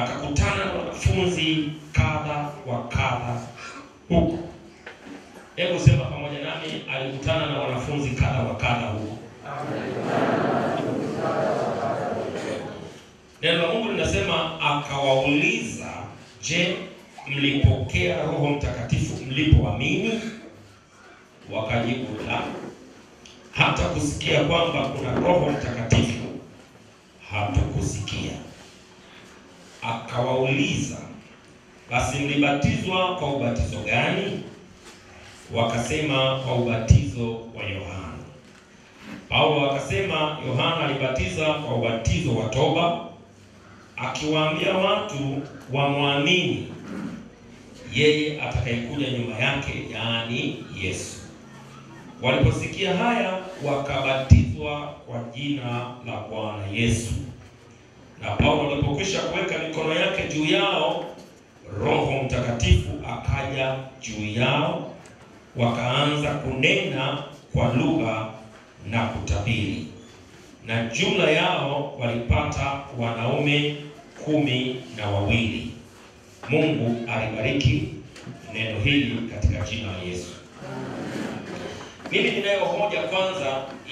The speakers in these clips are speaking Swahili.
akakutana na wanafunzi kadha wa kadha huko. Hebu sema pamoja nami, alikutana na wanafunzi kadha wa kadha huko. Neno la Mungu linasema akawauliza, je, mlipokea Roho Mtakatifu mlipoamini? Wakajibu la, hata kusikia kwamba kuna Roho Mtakatifu hatukusikia. Akawauliza, basi mlibatizwa kwa ubatizo gani? Wakasema kwa ubatizo wa Yohana. Paulo akasema Yohana alibatiza kwa ubatizo wa toba, akiwaambia watu wamwamini yeye atakayekuja nyuma yake, yaani Yesu. Waliposikia haya, wakabatizwa kwa jina la Bwana Yesu. Na Paulo alipokwisha kuweka mikono yake juu yao, Roho Mtakatifu akaja juu yao, wakaanza kunena kwa lugha na kutabiri. Na jumla yao walipata wanaume 12. Mungu alibariki neno hili katika jina la Yesu. Mimi ninayo hoja kwanza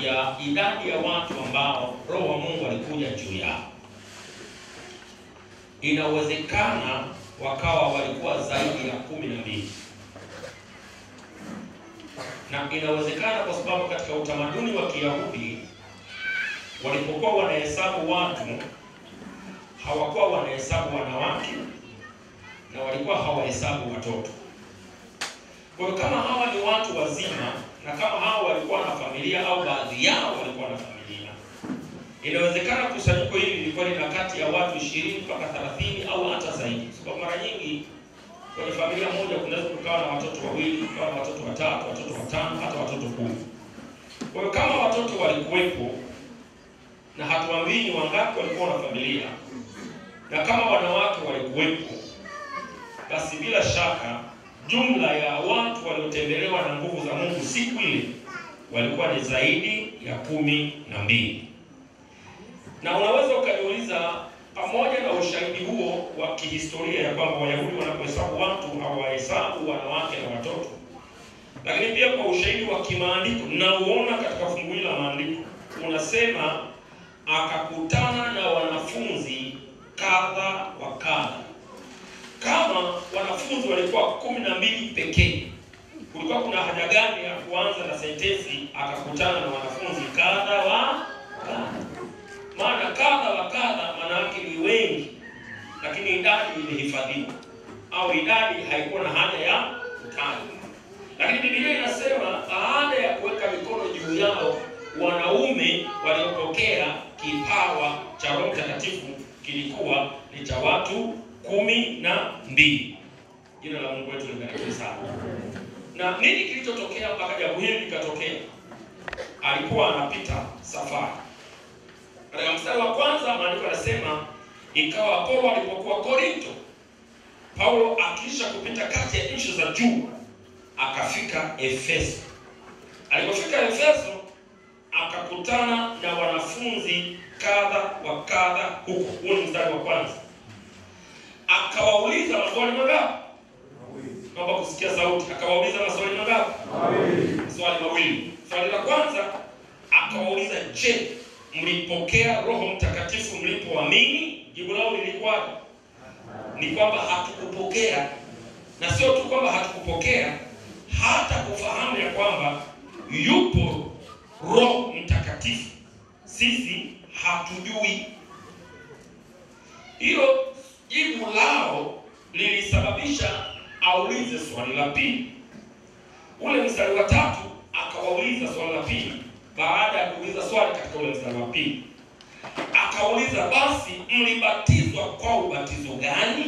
ya idadi ya watu ambao Roho wa Mungu alikuja juu yao. Inawezekana wakawa walikuwa zaidi ya 12. Na inawezekana kwa sababu katika utamaduni wa Kiyahudi walipokuwa wanahesabu watu, hawakuwa wanahesabu wanawake na walikuwa hawahesabu watoto. Kwa hiyo kama hawa ni watu wazima na kama hawa walikuwa na familia au baadhi yao walikuwa na familia, inawezekana kusanyiko hili lilikuwa lina kati ya watu 20 mpaka 30 au hata zaidi. Sababu mara nyingi kwenye familia moja kunaweza kukawa na watoto 2, kukawa na watoto 3, watoto 5, hata watoto 10. Kwa hiyo kama watoto walikuwepo, na hatuambii ni wangapi walikuwa na familia, na kama wanawake walikuwepo, basi bila shaka jumla ya watu waliotembelewa na nguvu za Mungu siku ile walikuwa ni zaidi ya 12. Na unaweza ukajiuliza, pamoja na ushahidi huo wa kihistoria ya kwamba Wayahudi wanapohesabu watu hawahesabu wanawake na watoto, lakini pia kwa ushahidi wa kimaandiko na uona katika fungu hili la maandiko unasema akakutana na wanafunzi kadha wa kadha. Kama wanafunzi walikuwa 12 pekee, kulikuwa kuna haja gani ya kuanza na sentensi akakutana na wanafunzi kadha wa kadha? Maana kadha wa kadha maana yake ni wengi, lakini idadi ilihifadhiwa au idadi haikuwa na haja ya kutajwa. Lakini Biblia inasema baada ya kuweka mikono juu yao, wanaume waliopokea kipawa cha Roho Mtakatifu kilikuwa ni cha watu 12. Jina la Mungu wetu libarikiwe sana. Na nini kilichotokea mpaka jambo hili likatokea? Alikuwa anapita safari. Katika mstari wa kwanza maandiko yanasema, ikawa Apolo alipokuwa Korinto, Paulo akisha kupita kati ya nchi za juu akafika Efeso. Alipofika Efeso akakutana na wanafunzi kadha wa kadha huko. Huo ni mstari wa kwanza. Akawauliza maswali mangapi? Naomba kusikia sauti. Akawauliza maswali mangapi? Maswali mawili. Swali la kwanza akawauliza, je, mlipokea Roho Mtakatifu mlipoamini? Jibu lao lilikuwa ni kwamba hatukupokea. Na sio tu kwamba hatukupokea, hata kufahamu ya kwamba yupo Roho Mtakatifu sisi hatujui. Hilo jibu lao lilisababisha aulize swali la pili. Ule mstari wa 3 akawauliza swali la pili. Baada ya kuuliza swali katika ule mstari wa pili, akauliza, basi mlibatizwa kwa ubatizo gani?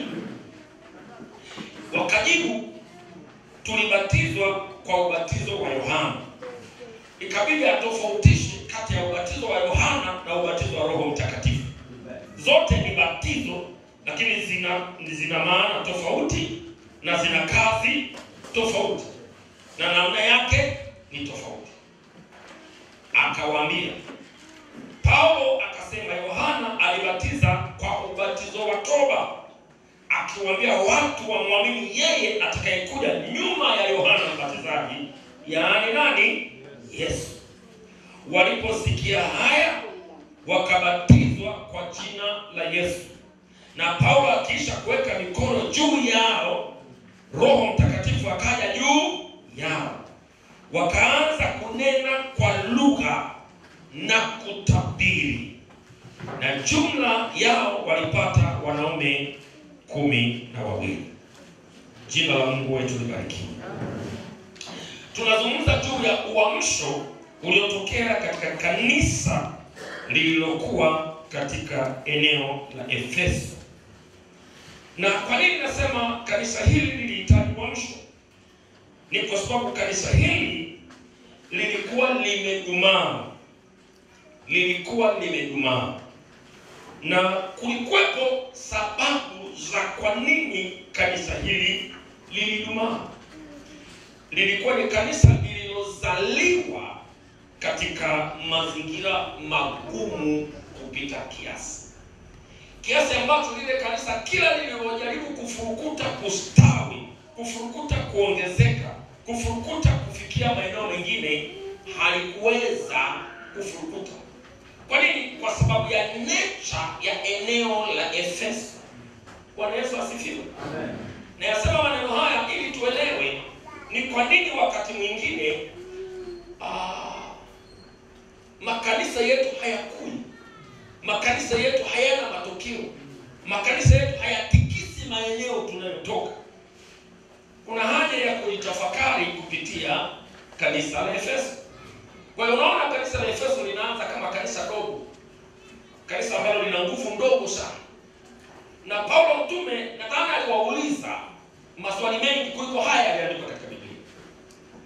Wakajibu, tulibatizwa kwa ubatizo wa Yohana. Ikabidi atofautishe kati ya ubatizo wa Yohana na ubatizo wa Roho Mtakatifu. Zote ni batizo, lakini zina maana tofauti na zina kazi tofauti na namna yake ni tofauti. Akawaambia, Paulo akasema Yohana alibatiza kwa ubatizo wa toba, akiwaambia watu wamwamini yeye atakayekuja nyuma ya Yohana Mbatizaji, yaani nani? Yesu. Waliposikia haya wakabatizwa kwa jina la Yesu. Na Paulo akiisha kuweka mikono juu yao, Roho Mtakatifu akaja juu yao. Wakaanza kunena kwa lugha na kutabiri. Na jumla yao walipata wanaume 12. Jina la Mungu wetu libarikiwe. Tunazungumza juu ya uamsho uliotokea katika kanisa lililokuwa katika eneo la Efeso. Na kwa nini nasema kanisa hili lilihitaji uamsho? Ni kwa sababu kanisa hili lilikuwa limedumaa. Na kulikuwepo sababu za kwa nini kanisa hili lilidumaa. Lilikuwa ni kanisa lililozaliwa katika mazingira magumu kupita kiasi ambacho lile kanisa kila lililojaribu kufurukuta kustawi, kufurukuta kuongezeka, kufurukuta kufikia maeneo mengine, halikuweza kufurukuta. Kwa nini? Kwa sababu ya nature ya eneo la Efeso. Bwana Yesu asifiwe. Amen. Na yasema maneno haya ili tuelewe ni kwa nini wakati mwingine makanisa yetu hayakui. Makanisa yetu hayana matokeo. Makanisa yetu hayatikisi maeneo tunayotoka. Kuna haja ya kujitafakari kupitia kanisa la Efeso. Kwa hiyo unaona kanisa la Efeso linaanza kama kanisa dogo. Kanisa ambalo lina nguvu ndogo sana. Na Paulo mtume nadhani aliwauliza maswali mengi kuliko haya yaliyoandikwa katika Biblia.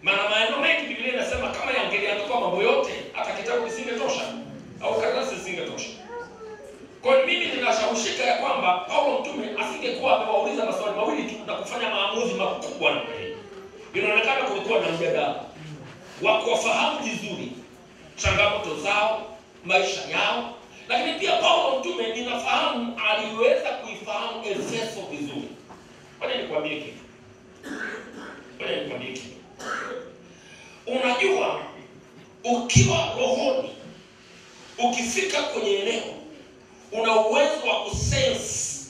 Maana maeneo mengi Biblia inasema kama yangeliandikwa mambo yote, hata kitabu kisingetosha au karatasi zisingetosha. Kwa hiyo mimi ninashawishika ya kwamba Paulo mtume asingekuwa amewauliza maswali mawili tu na kufanya maamuzi makubwa namna hii. Inaonekana kulikuwa na mjadala wa kuwafahamu vizuri changamoto zao, maisha yao. Lakini pia Paulo mtume ninafahamu aliweza kuifahamu Efeso vizuri. Kwa nini nikwambie kitu? Unajua, ukiwa rohoni, ukifika kwenye eneo, una uwezo wa kusense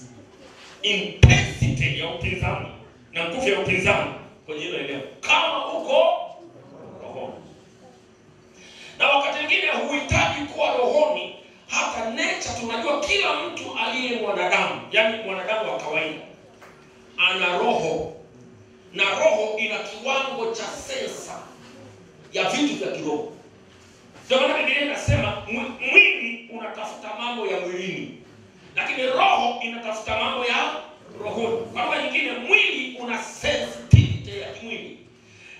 intensity ya upinzani na nguvu ya upinzani kwenye hilo eneo kama uko rohoni. Na wakati mwingine huhitaji kuwa rohoni, hata nature tunajua kila mtu aliye mwanadamu, yani mwanadamu wa kawaida, ana roho. Na roho ina kiwango cha sensa ya vitu vya kiroho. Ndio maana Biblia inasema mwili unatafuta mambo ya mwilini, lakini roho inatafuta mambo ya rohoni. Kwa maana nyingine, mwili una sensitivity ya kimwili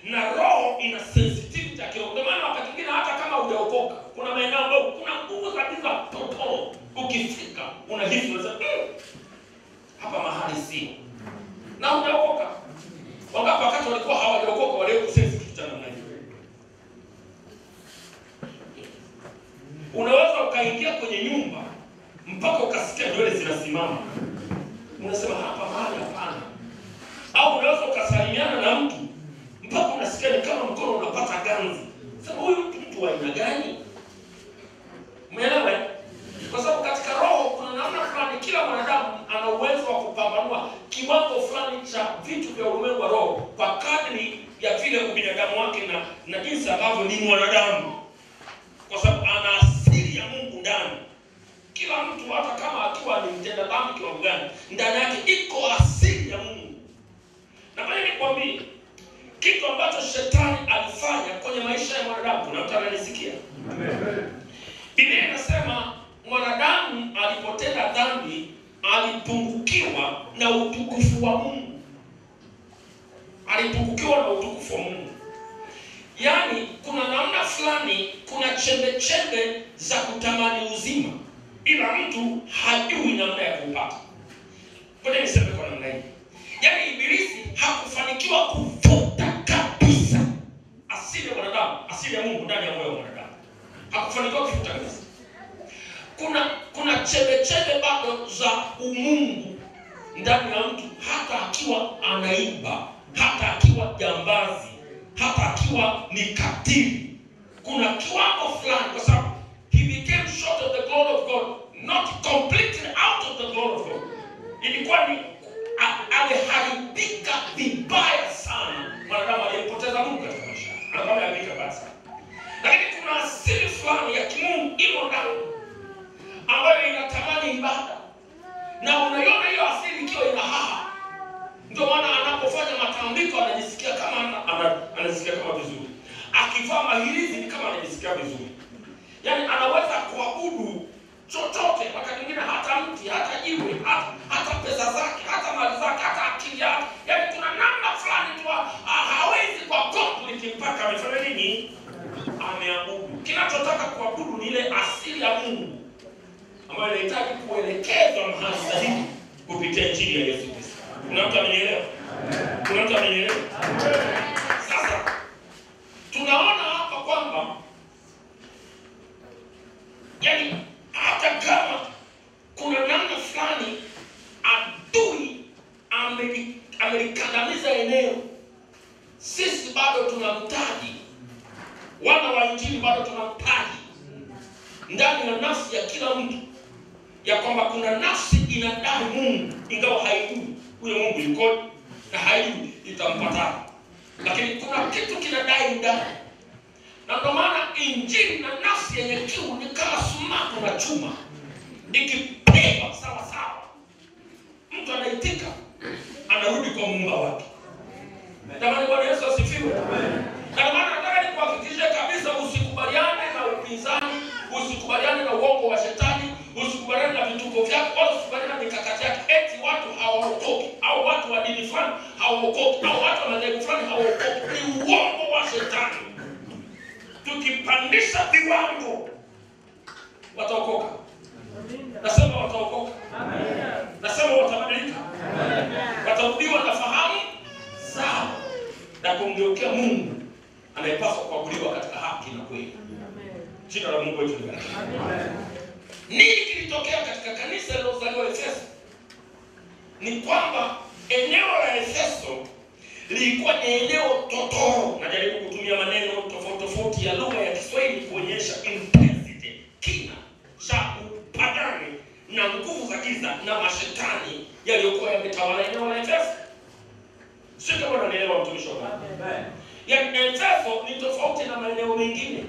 na roho ina sensitivity ya kiroho. Ndio maana wakati mwingine hata kama hujaokoka, kuna maeneo ambayo kuna nguvu za giza totoro, ukifika unahisi unasema hapa mahali si. Na hujaokoka. Wangapi wakati walikuwa hawajaokoka wale kusense kitu cha namna hiyo? Unaweza ukaingia kwenye nyumba mpaka ukasikia nywele zinasimama. Unasema hapa mahali hapana. Au unaweza ukasalimiana na mtu mpaka unasikia ni kama mkono unapata ganzi. Sasa huyu mtu wa aina gani? Umeelewa? Kwa sababu katika roho kuna namna fulani, kila mwanadamu ana uwezo wa kupambanua kiwango fulani cha vitu vya ulimwengu wa roho kwa kadri ya vile ubinadamu wake na jinsi ambavyo ni mwanadamu. Kwa sababu ana asili ya Mungu ndani. Kila mtu hata kama akiwa ni mtenda dhambi kiwango gani, ndani yake iko asili ya Mungu. Na bali nikwambie kitu ambacho shetani alifanya kwenye maisha ya mwanadamu, kuna mtu ananisikia? Amen. Biblia inasema mwanadamu alipotenda dhambi alipungukiwa na utukufu wa Mungu. Alipungukiwa na utukufu wa Mungu. Yaani kuna namna fulani, kuna chembe za kutamani uzima, ila mtu hajui namna ya kupata. Ngoja niseme kwa namna hii. Yaani Ibilisi hakufanikiwa kuvuta kabisa asili ya mwanadamu, asili ya Mungu ndani ya moyo wa mwanadamu. Hakufanikiwa kuvuta kabisa. Kuna chembe bado za umungu ndani ya mtu, hata akiwa anaiba, hata akiwa jambazi, hata akiwa ni katili. Kuna kiwango fulani, kwa sababu he became short of the glory of God, not completely out of the glory of God. Ilikuwa ni aliharibika vibaya sana. Mwanadamu aliyepoteza Mungu katika maisha, anakuwa ameharibika basi. Lakini kuna asili fulani ya kimungu imo ndani ambayo inatamani ibada, na unaiona hiyo asili ikiwa ina haha. Ndio maana anapofanya matambiko anajisikia kama anajisikia kama vizuri. Akivaa mahirizi ni kama anajisikia vizuri. Yaani anaweza kuabudu chochote, wakati mwingine hata mti, hata jiwe, hata pesa zake, hata mali zake, hata akili yake. Yaani kuna namna fulani tu hawezi kwa complete mpaka amefanya nini? Ameabudu. Kinachotaka kuabudu ni ile asili ya Mungu ambayo inahitaji kuelekezwa mahali sahihi kupitia injili ya Yesu Kristo. Kuna mtu amenielewa? Kuna mtu amenielewa? Sasa tunaona hapa kwamba yani hata kama kuna namna fulani adui amelikandamiza eneo, sisi bado tunamtaji. Wana wa injili bado tunamtaji ndani ya nafsi ya kila mtu, ya kwamba kuna nafsi inadai Mungu ingawa haijui huyo Mungu yuko na haijui itampata. Lakini kuna kitu kinadai ndani. Na ndio maana injili na nafsi yenye kiu ni kama sumaku na chuma. Ikipigwa sawa sawa, mtu anaitika, anarudi kwa Muumba wake. Jamani, Bwana Yesu asifiwe. Na maana nataka nikuhakikishie kabisa, usikubaliane na upinzani, usikubaliane na uongo wa shetani, usikubaliane na vituko vyake, au usikubaliane na mikakati yake. Eti watu hawaokoki, au watu wa dini fulani hawaokoki, au watu wa madhehebu fulani hawaokoki. Ni uongo wa shetani. Tukipandisha viwango, wataokoka. Nasema wataokoka. Nasema watabadilika. Watarudiwa na fahamu zao na kumgeukia Mungu anayepaswa kuabudiwa katika haki na kweli. Jina la Mungu wetu libarikiwe. Nini kilitokea katika kanisa lililozaliwa Efeso? Ni kwamba eneo la Efeso lilikuwa ni eneo totoro. Najaribu kutumia maneno tofauti ya lugha ya Kiswahili kuonyesha intensity, kina cha upagani na nguvu za giza na mashetani yaliyokuwa yametawala eneo la Efeso. Sio kama unanielewa mtumishi wa Mungu. Yaani Efeso ni tofauti na maeneo mengine.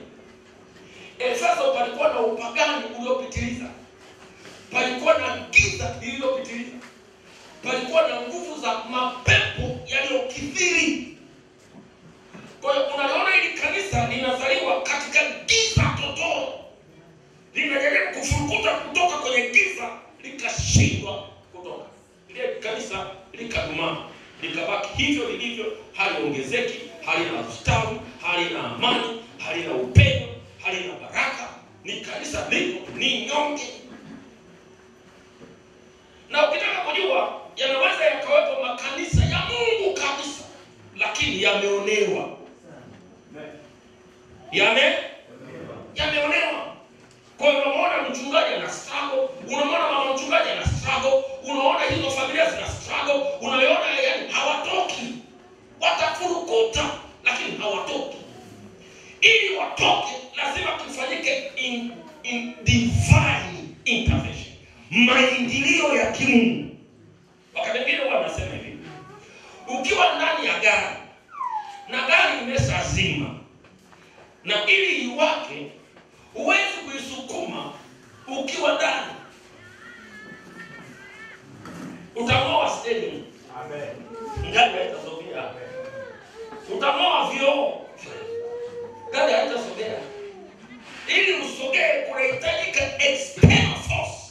Efeso palikuwa na upagani uliopitiliza. Palikuwa na giza lililopitiliza. Palikuwa na nguvu za mapepo yaliyokithiri. Kwa hiyo unaona hili kanisa linazaliwa katika giza totoro. Linajaribu kufurukuta kutoka kwenye giza, likashindwa kutoka. Ile kanisa likadumaa, likabaki hivyo lilivyo, haliongezeki, halina ustawi, halina amani, halina upendo, halina baraka. Ni kanisa liko ni nyonge. Na ukitaka kujua, yanaweza yakawepo makanisa ya Mungu kabisa, lakini yameonewa. Yameonewa. Kwa hiyo unaona mchungaji ana struggle, unaona mama mchungaji ana struggle, unaona hizo familia zina struggle, unaona yani hawatoki. Watafurukuta lakini hawatoki. Ili watoke lazima kufanyike in divine intervention. Maingilio ya kimungu. Wakati mwingine wanasema hivi, ukiwa ndani ya gari na gari imeshazima, na ili iwake huwezi kuisukuma ukiwa ndani, utamoa steering. Amen. Gari haitasogea. Utamoa vioo. Gari haitasogea. Ili usogee kunahitajika external force.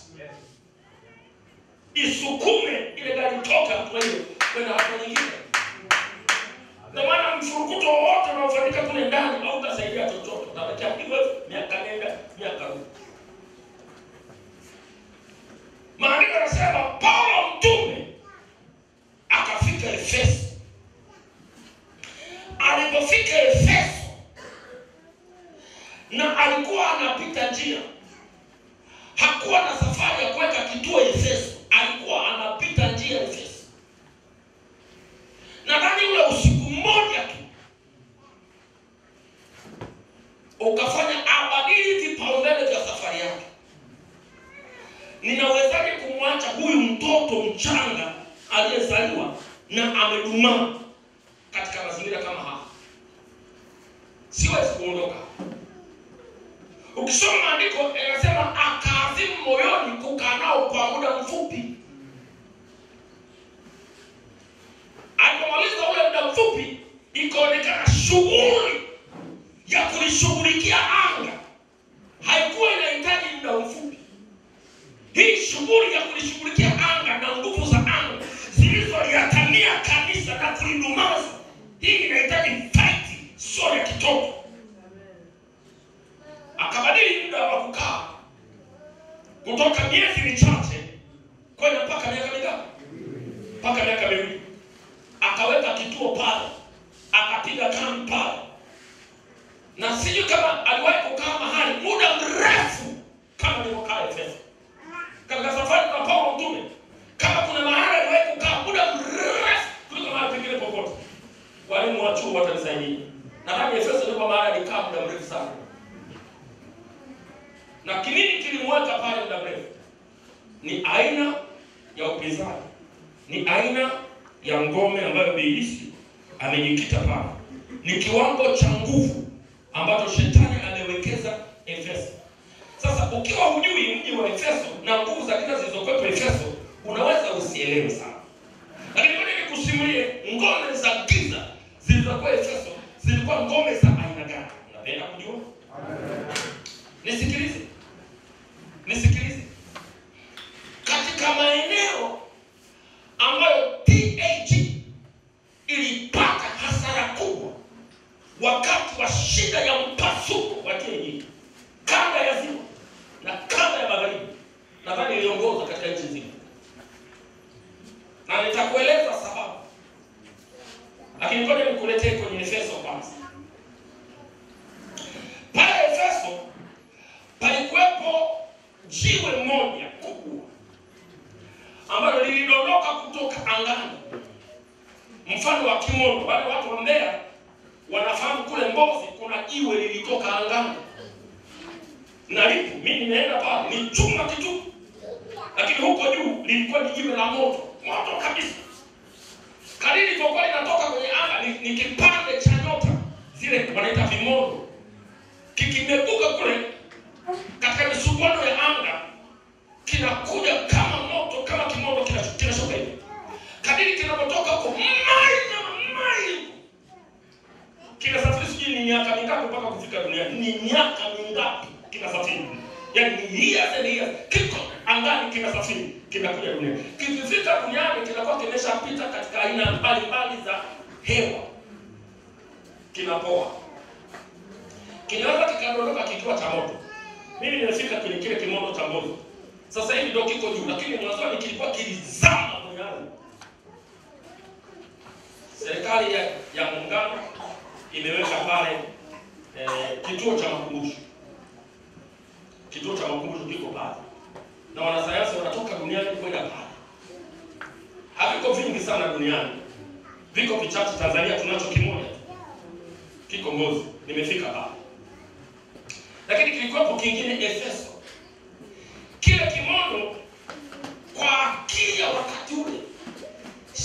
Isukume ile gari toka kwa hiyo kwenda hapo nyingine. Ndio maana mfurukuto wote unaofanyika kule ndani au utasaidia chochote. Utabakia hivyo miaka nenda miaka rudi. Maandiko yanasema Paulo mtume akafika Efeso. Alipofika Efeso na alikuwa anapita njia, hakuwa na safari ya kuweka kituo Efeso, alikuwa anapita njia Efeso. ukafanya abadili vipaumbele vya safari yake. Ninawezaje kumwacha huyu mtoto mchanga aliyezaliwa na amedumaa katika mazingira kama haya? Siwezi kuondoka. Ukisoma maandiko yanasema akaazimu moyoni kukaa nao kwa muda mfupi. Alipomaliza ule muda mfupi, ikaonekana shughuli ya kulishughulikia anga haikuwa inahitaji muda mfupi. Hii shughuli ya kulishughulikia anga na nguvu za anga zilizoliatamia kanisa na kulidumaza, hii inahitaji fight, sio ya kitoto. Akabadili muda wa kukaa kutoka miezi michache kwenda mpaka miaka mingapi? Mpaka miaka miwili. Akaweka kituo pale, akapiga kambi pale. Na sijui kama aliwahi kukaa mahali muda mrefu kama nilivyokaa Efeso. Katika safari kwa Paulo mtume, kama kuna mahali aliwahi kukaa muda mrefu kuliko mahali pengine popote, walimu wa chuo watanisaidia. Nadhani Efeso ndio mahali alikaa muda mrefu sana. Na kinini kilimweka pale muda mrefu? Ni aina ya upinzani, ni aina ya ngome ambayo Ibilisi amejikita pale. Ni kiwango cha nguvu ambacho shetani amewekeza Efeso. Sasa ukiwa hujui mji wa Efeso na nguvu za giza zilizokuwepo Efeso, unaweza usielewe sana. Lakini kwa nini kusimulie ngome za giza zilizokuwa Efeso zilikuwa ngome za aina gani? Unapenda kujua? Nisikilize. Katika maeneo ambayo TAG ilipata hasara kubwa wakati wa shida ya mpasuko wa TAG, kanda ya ziwa na kanda ya magharibi, nadhani iliongoza katika nchi nzima. Na nitakueleza sababu. Lakini ngoja nikuletee kwenye Efeso kwanza. Pale Efeso palikuwepo jiwe moja kubwa ambalo lilidondoka kutoka angani, mfano wa kimondo. Wale watu wa Mbeya wanafahamu kule Mbozi kuna jiwe lilitoka angani. Na lipo, mimi nimeenda pale, ni chuma kitu. Lakini huko juu lilikuwa ni jiwe la moto kabisa. Kadiri lilipokuwa linatoka kwenye anga, ni kipande cha nyota zile wanaita vimondo. Kikimebuka kule katika misuguano ya anga, kinakuja kama moto, kama kimondo kinashuka hivi. Kadiri kinapotoka huko mai kinasafiri, sijui ni miaka mingapi mpaka kufika duniani. Ni miaka mingapi kinasafiri? Yaani ni years, kiko angani kinasafiri, kinakuja duniani. Kikifika duniani kinakuwa kimeshapita katika aina mbalimbali za hewa. Kinapoa. Kinaweza kikadondoka kikiwa cha moto. Mimi nimefika kwenye kile kimondo cha Mbozi. Sasa hivi ndio kiko juu, lakini mwanzoni kilikuwa kilizama kwenye ardhi. Serikali ya muungano imeweka pale kituo cha makumbusho. Kituo cha makumbusho kiko pale. Na wanasayansi wanatoka duniani kwenda pale. Haviko vingi sana duniani. Viko vichache. Tanzania tunacho kimoja. Kiko Mbozi. Nimefika pale. Lakini kilikuwepo kingine Efeso. Kile kimondo kwa akili ya wakati ule,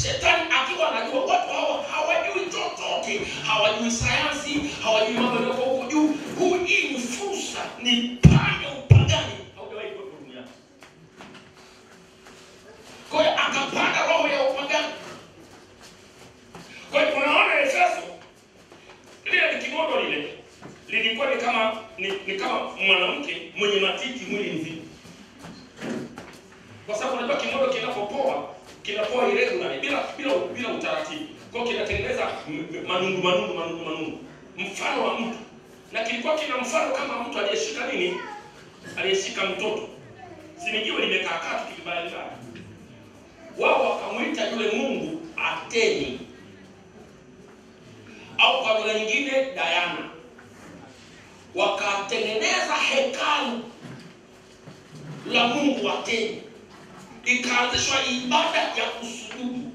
shetani akiwa anajua watu hawa hawajui chochote, hawajui sayansi, hawajui mambo yako huko juu. Hii ni fursa, ni pande upagani haujawahi kuwepo duniani. Kwa hiyo akapanda roho ya upagani. Kwa hiyo unaona Efeso, lile kimondo lile lilikuwa ni kama mwanamke mwenye matiti mwili mzima. Kwa sababu unajua kimondo kinapoa irregular bila utaratibu. Kwa hiyo kinatengeneza manundu mfano wa mtu. Na kilikuwa kina mfano kama mtu aliyeshika nini? Aliyeshika mtoto. Sinijiwe limekaa kati kibaya. Wao wakamuita yule mungu Ateni, au kwa lugha nyingine Diana. Wakatengeneza hekalu la mungu Ateni. Ikaanzishwa ibada ya kusujudu.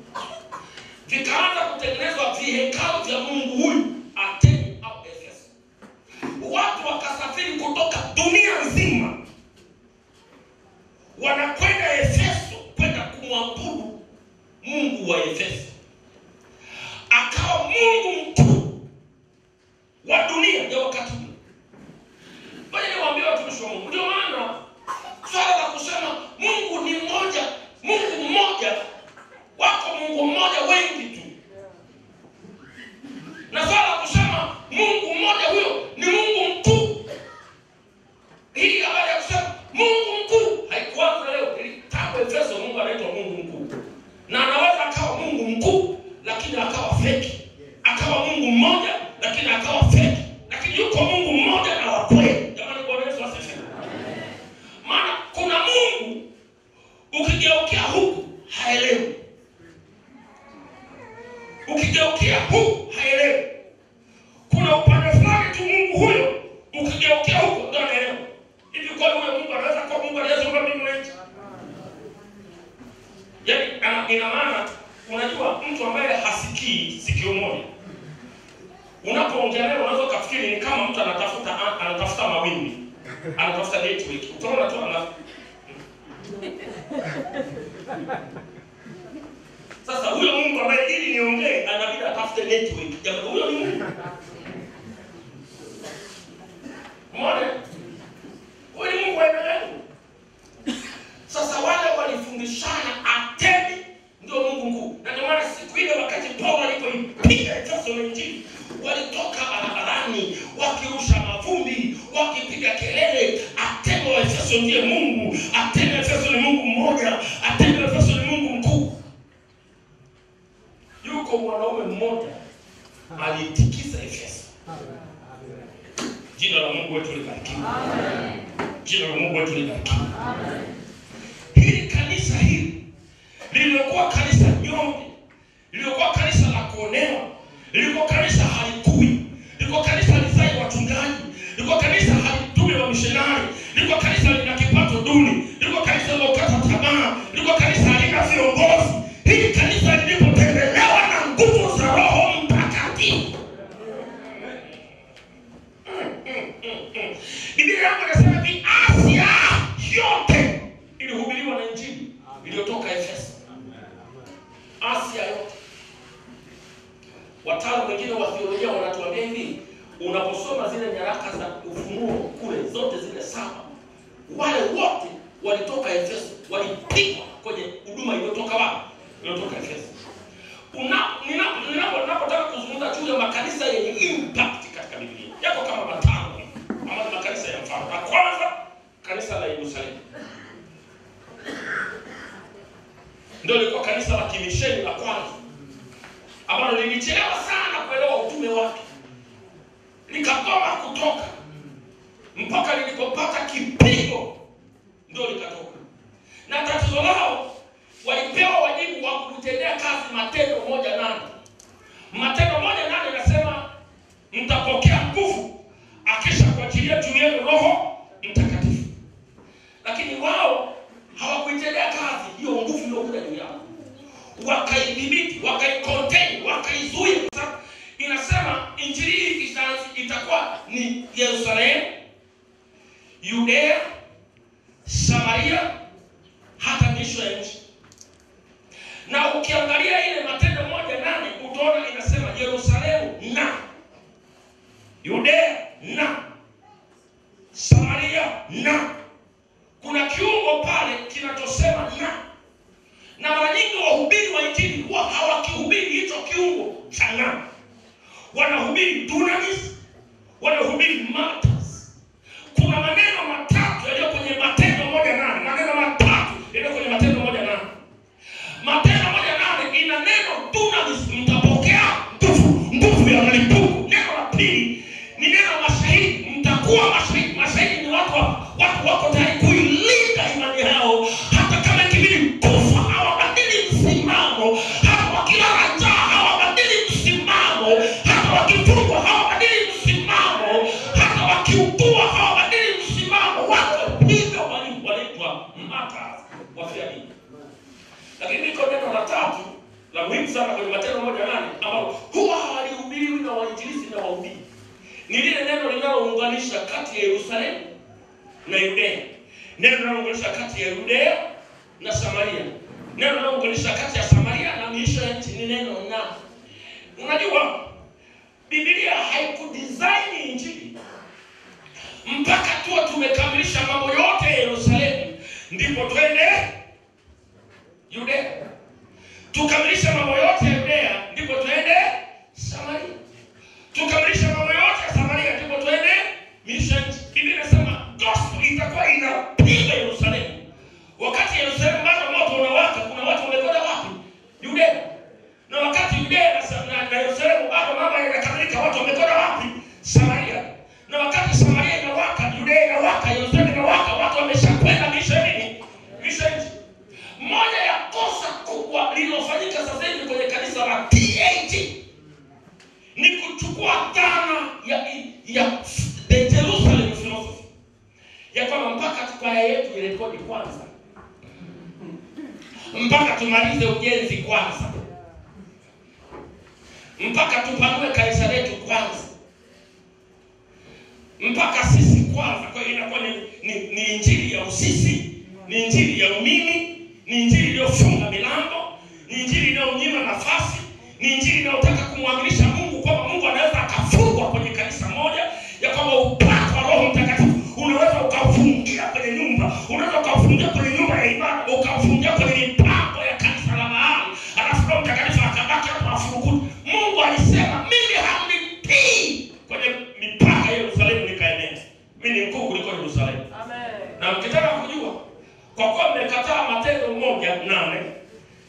Vikaanza kutengenezwa vihekalu vya mungu huyu Ateni au Efeso. Watu wanakwenda Efeso kwenda kumwabudu Mungu wa Efeso. Akawa Mungu mkuu wa dunia ya wakati ule. Bali niwaambie watumishi wa Mungu, ndio maana swala la kusema Mungu ni mmoja, Mungu mmoja, wako Mungu mmoja wengi tu. Na swala la kusema Mungu mmoja huyo ni Mungu mkuu. Hii habari ya kusema Mungu mkuu haikuanza leo. Tangu Efeso Mungu anaitwa Mungu mkuu. Na anaweza akawa Mungu mkuu lakini akawa feki. Akawa Mungu mmoja lakini akawa feki. Lakini yuko Mungu mmoja na wa kweli. Jamani, Bwana Yesu asifiwe. Maana kuna Mungu ukigeukia huku haelewi. Ukigeukia huku haelewi. Kuna upande fulani tu Mungu huyo ukigeukia huko ndio anaelewa. Hivi kwa huyo Mungu anaweza kuwa Mungu aliyeumba mbingu na nchi? Yaani ina maana unajua mtu ambaye hasikii sikio moja, unapoongea naye unaweza kufikiri ni kama mtu anatafuta mawimbi, anatafuta network. Utaona tu Sasa huyo Mungu ambaye ili niongee anabidi atafute network. Jamani, huyo ni Mungu. Umeona? Huyo ni Mungu aendelee. Sasa wale walifundishana Atemi ndio Mungu mkuu. Na ndio maana siku ile wakati Paulo alipoipiga Efeso na Injili, walitoka barabarani wakirusha mavumbi, wakipiga kelele, Atemi wa Efeso ndiye Mungu, Atemi wa Efeso ni Mungu mmoja, Atemi wa Efeso ni Mungu mkuu. Yuko mwanaume mmoja alitikisa Efeso. Jina la Mungu wetu libarikiwe. Amen. Jina la Mungu wetu libarikiwe. Amen. Hili kanisa hili lilikuwa kanisa nyonge, lilikuwa kanisa la kuonewa, lilikuwa kanisa halikui, lilikuwa kanisa lizai wachungaji, lilikuwa kanisa halitume wa missionari, lilikuwa kanisa lina kipato duni, lilikuwa kanisa lilokata tamaa, lilikuwa kanisa halina viongozi. Hili kanisa lilipotembelewa na nguvu za Roho Mtakatifu. Biblia yangu inasema Asia yote ilihubiriwa na Injili iliyotoka Efeso. Asia yote. Wataalamu wengine wa theolojia wanatuambia hivi, unaposoma zile nyaraka za Ufunuo kule zote zile 7, wale wote walitoka Efeso, walipigwa kwenye huduma iliyotoka wapi? Iliyotoka Efeso. Ninapotaka kuzungumza juu ya makanisa yenye impact katika Biblia, yako kama matano ama makanisa ya mfano. La kwanza, kanisa la Yerusalemu. Ndio lilikuwa kanisa la kimisheni la kwanza, ambalo lilichelewa sana kuelewa utume wake. Likagoma kutoka mpaka lilipopata kipigo ndio likatoka. Na tatizo lao, walipewa wajibu wa kutendea kazi Matendo 1:8. Matendo 1:8 inasema mtapokea nguvu akisha kuachilia juu yenu Roho Mtakatifu. Lakini wao hawakuitendea kazi hiyo nguvu iliyokuja juu yao. Wakaidhibiti, wakaicontain, wakaizuia. Inasema Injili hii itakuwa ni Yerusalemu, Yudea, Samaria, hata mwisho ya nchi. Na ukiangalia ile Matendo 1:8 utaona inasema Yerusalemu na Yudea na Samaria na. Kuna kiungo pale kinachosema na mara nyingi wahubiri wa Injili huwa hawakihubiri hicho kiungo cha na. Wanahubiri dunamis, wanahubiri martyrs. Kuna maneno matatu yaliyo kwenye Matendo 1:8. Maneno matatu yaliyo kwenye Matendo 1:8. Matendo 1:8 ina neno dunamis, mtapokea nguvu ya mlipuko. Neno la pili ni neno mashahidi, mtakuwa mashahidi. Mashahidi ni watu wako tayari kuilinda imani yao, hata kama ikibidi kufa hawabadili msimamo, hata wakilala njaa hawabadili msimamo, hata wakifungwa hawabadili msimamo, hata wakiugua hawabadili msimamo. Watu hivyo wanaitwa martyrs wa fiadini. Lakini iko neno la tatu la muhimu sana kwenye Matendo 1:8 ambao huwa hawalihubiriwi na wainjilisti na wahubiri. Ni lile neno linalounganisha kati ya Yerusalemu na Yudea. Neno linalounganisha kati ya Yudea na Samaria. Neno linalounganisha kati ya Samaria na miisho ya nchi ni neno na. Unajua Biblia haikudesign injili mpaka tu tumekamilisha mambo yote ya Yerusalemu ndipo twende Yudea. Tukamilisha mambo yote ya Yudea ndipo twende Samaria. Tukamilisha mambo yote ya Samaria ndipo twende miisho ya nchi. Biblia inasema gospel itakuwa inapiga Yerusalemu. Wakati Yerusalemu bado moto unawaka, kuna watu wamekwenda wapi? Yudea. Na wakati Yudea na Yerusalemu bado mambo yanakamilika, watu wamekwenda wapi? Samaria. Na wakati Samaria inawaka, Yudea inawaka, Yerusalemu inawaka, watu wameshakwenda miisho nini? Miisho nchi. Moja ya kosa kubwa lililofanyika sasa hivi kwenye kanisa la PAG ni kuchukua dhana ya the Jerusalem philosophy. Ya kwamba mpaka kwaya yetu irekodi kwanza, mpaka tumalize ujenzi kwanza, mpaka tupanue kanisa letu kwanza, mpaka sisi kwanza. Kwa hiyo inakuwa ni injili ya usisi, ni injili ya umimi, ni injili iliyofunga milango, ni injili inayonyima nafasi, ni injili inayotaka kumwaminisha Mungu kwamba Mungu anaweza akafungwa kwenye kanisa moja, ya kwamba upako wa Roho Mtakatifu unaweza ukafungia kwenye nyumba, unaweza ukafungia kwenye nyumba ya ibada, ukafungia kwenye mipango ya kanisa la mahali, alafu Roho Mtakatifu akabaki hapo afurukuti. Mungu alisema mimi hamnitii kwenye mipaka ya Yerusalemu nikaenea. Mimi ni mkuu kuliko Yerusalemu. Amen. Na mkitaka kujua kwa kuwa mmekataa Matendo 1:8,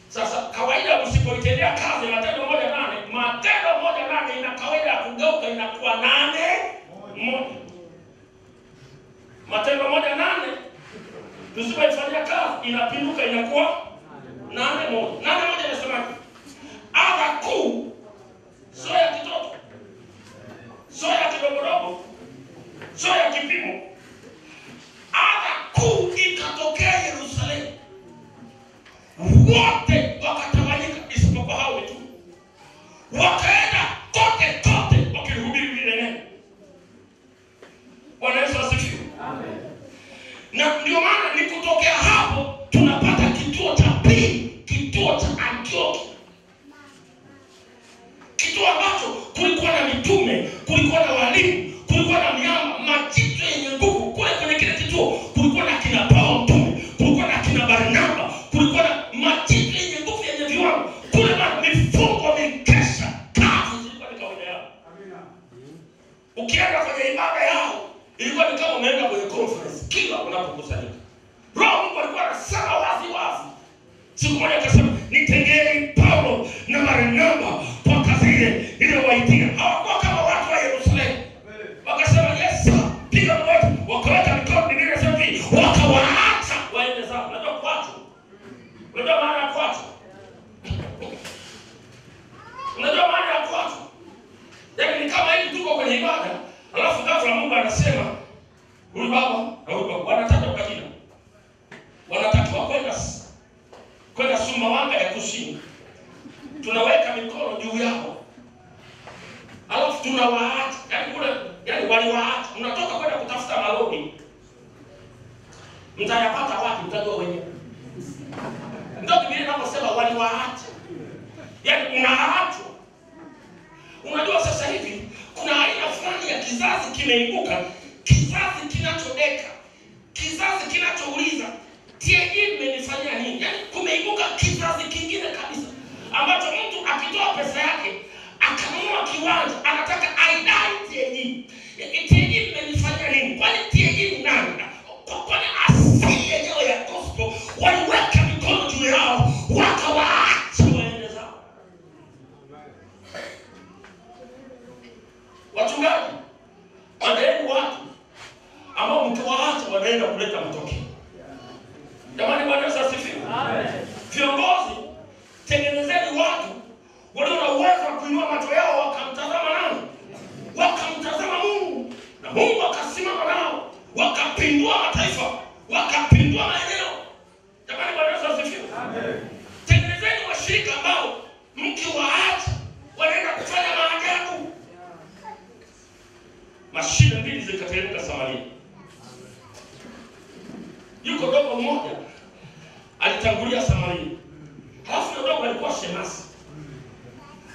sasa kawaida msipoitendea kazi Matendo 1:8, Matendo 1:8 ina kawaida ya kugeuka inakuwa 8:1. Matendo 1:8 tusipoifanyia kazi inapinduka inakuwa 8:1. 8:1 inasema adha kuu sio ya kitoto, sio ya kidogodogo, sio ya kipimo. Adha kuu ikatokea Yerusalemu, wote wakatawanyika isipokuwa hao tu. Wakaenda kote wakihubiri lile neno. Bwana Yesu asifiwe. Amen. Na ndio maana ni kutokea hapo tunapata kituo cha pili, kituo cha Antiokia. Kituo ambacho kulikuwa na mitume, kulikuwa na walimu, kulikuwa na miamba, majitu yenye nguvu. Kule kwenye kile kituo kulikuwa na kina Paulo mtume, kulikuwa na kina Barnaba, kulikuwa na majitu yenye nguvu yenye viwango. Kule na mifungo mikesha, kazi zilikuwa ni kawaida yao. Amina. Ukienda kwenye ibada yao ilikuwa ni kama umeenda kwenye conference kila unapokusanyika. Roho Mungu alikuwa anasema wazi. Siku moja akasema nitengeni Paulo na Barnaba kwa kazi ile waitia. Hawakuwa kama watu wa Yerusalemu. Wakasema yes, piga moto, wakaweka mikono Biblia inasema hivi, wakawaacha waende zao. Unajua kuacha? Unajua maana ya kuacha? Unajua maana ya kuacha? Yaani ni kama hivi tuko kwenye ibada, alafu ghafla Mungu anasema huyu baba na huyu baba wanataka kwa jina. Wanatakiwa kwenda Sumbawanga ya Kusini. Tunaweka mikono juu yao, alafu tunawaacha. Yaani waliwaacha. Unatoka kwenda kutafuta maloni, mtayapata wapi? Mtajua wenyewe. Ndio Biblia inaposema waliwaacha, yaani unaachwa. Unajua sasa hivi kuna aina fulani ya kizazi kimeibuka, kizazi kinachodeka, kizazi kinachouliza TAG mmenifanyia nini? Yaani kumeibuka kizazi kingine kabisa ambacho mtu akitoa pesa yake akanunua kiwanja anataka aidai TAG. TAG mmenifanyia nini? Kwani TAG ni nani? Kwani asili yenyewe ya gospel waliweka mikono juu yao wakawaacha waende zao. Wachungaji, andaeni watu ambao mkiwaacha wanaenda kuleta matokeo. Jamani, Bwana Yesu asifiwe. Amen. Viongozi, tengenezeni watu walio na uwezo wa kuinua macho yao wakamtazama nani? Wakamtazama Mungu. Na Mungu akasimama nao, wakapindua mataifa, wakapindua maeneo. Jamani, Bwana Yesu asifiwe. Amen. Tengenezeni washirika ambao mkiwaacha wanaenda kufanya maajabu. Mashine mbili zikateremka Samaria. yuko dogo mmoja alitangulia Samaria. Halafu dogo alikuwa shemasi.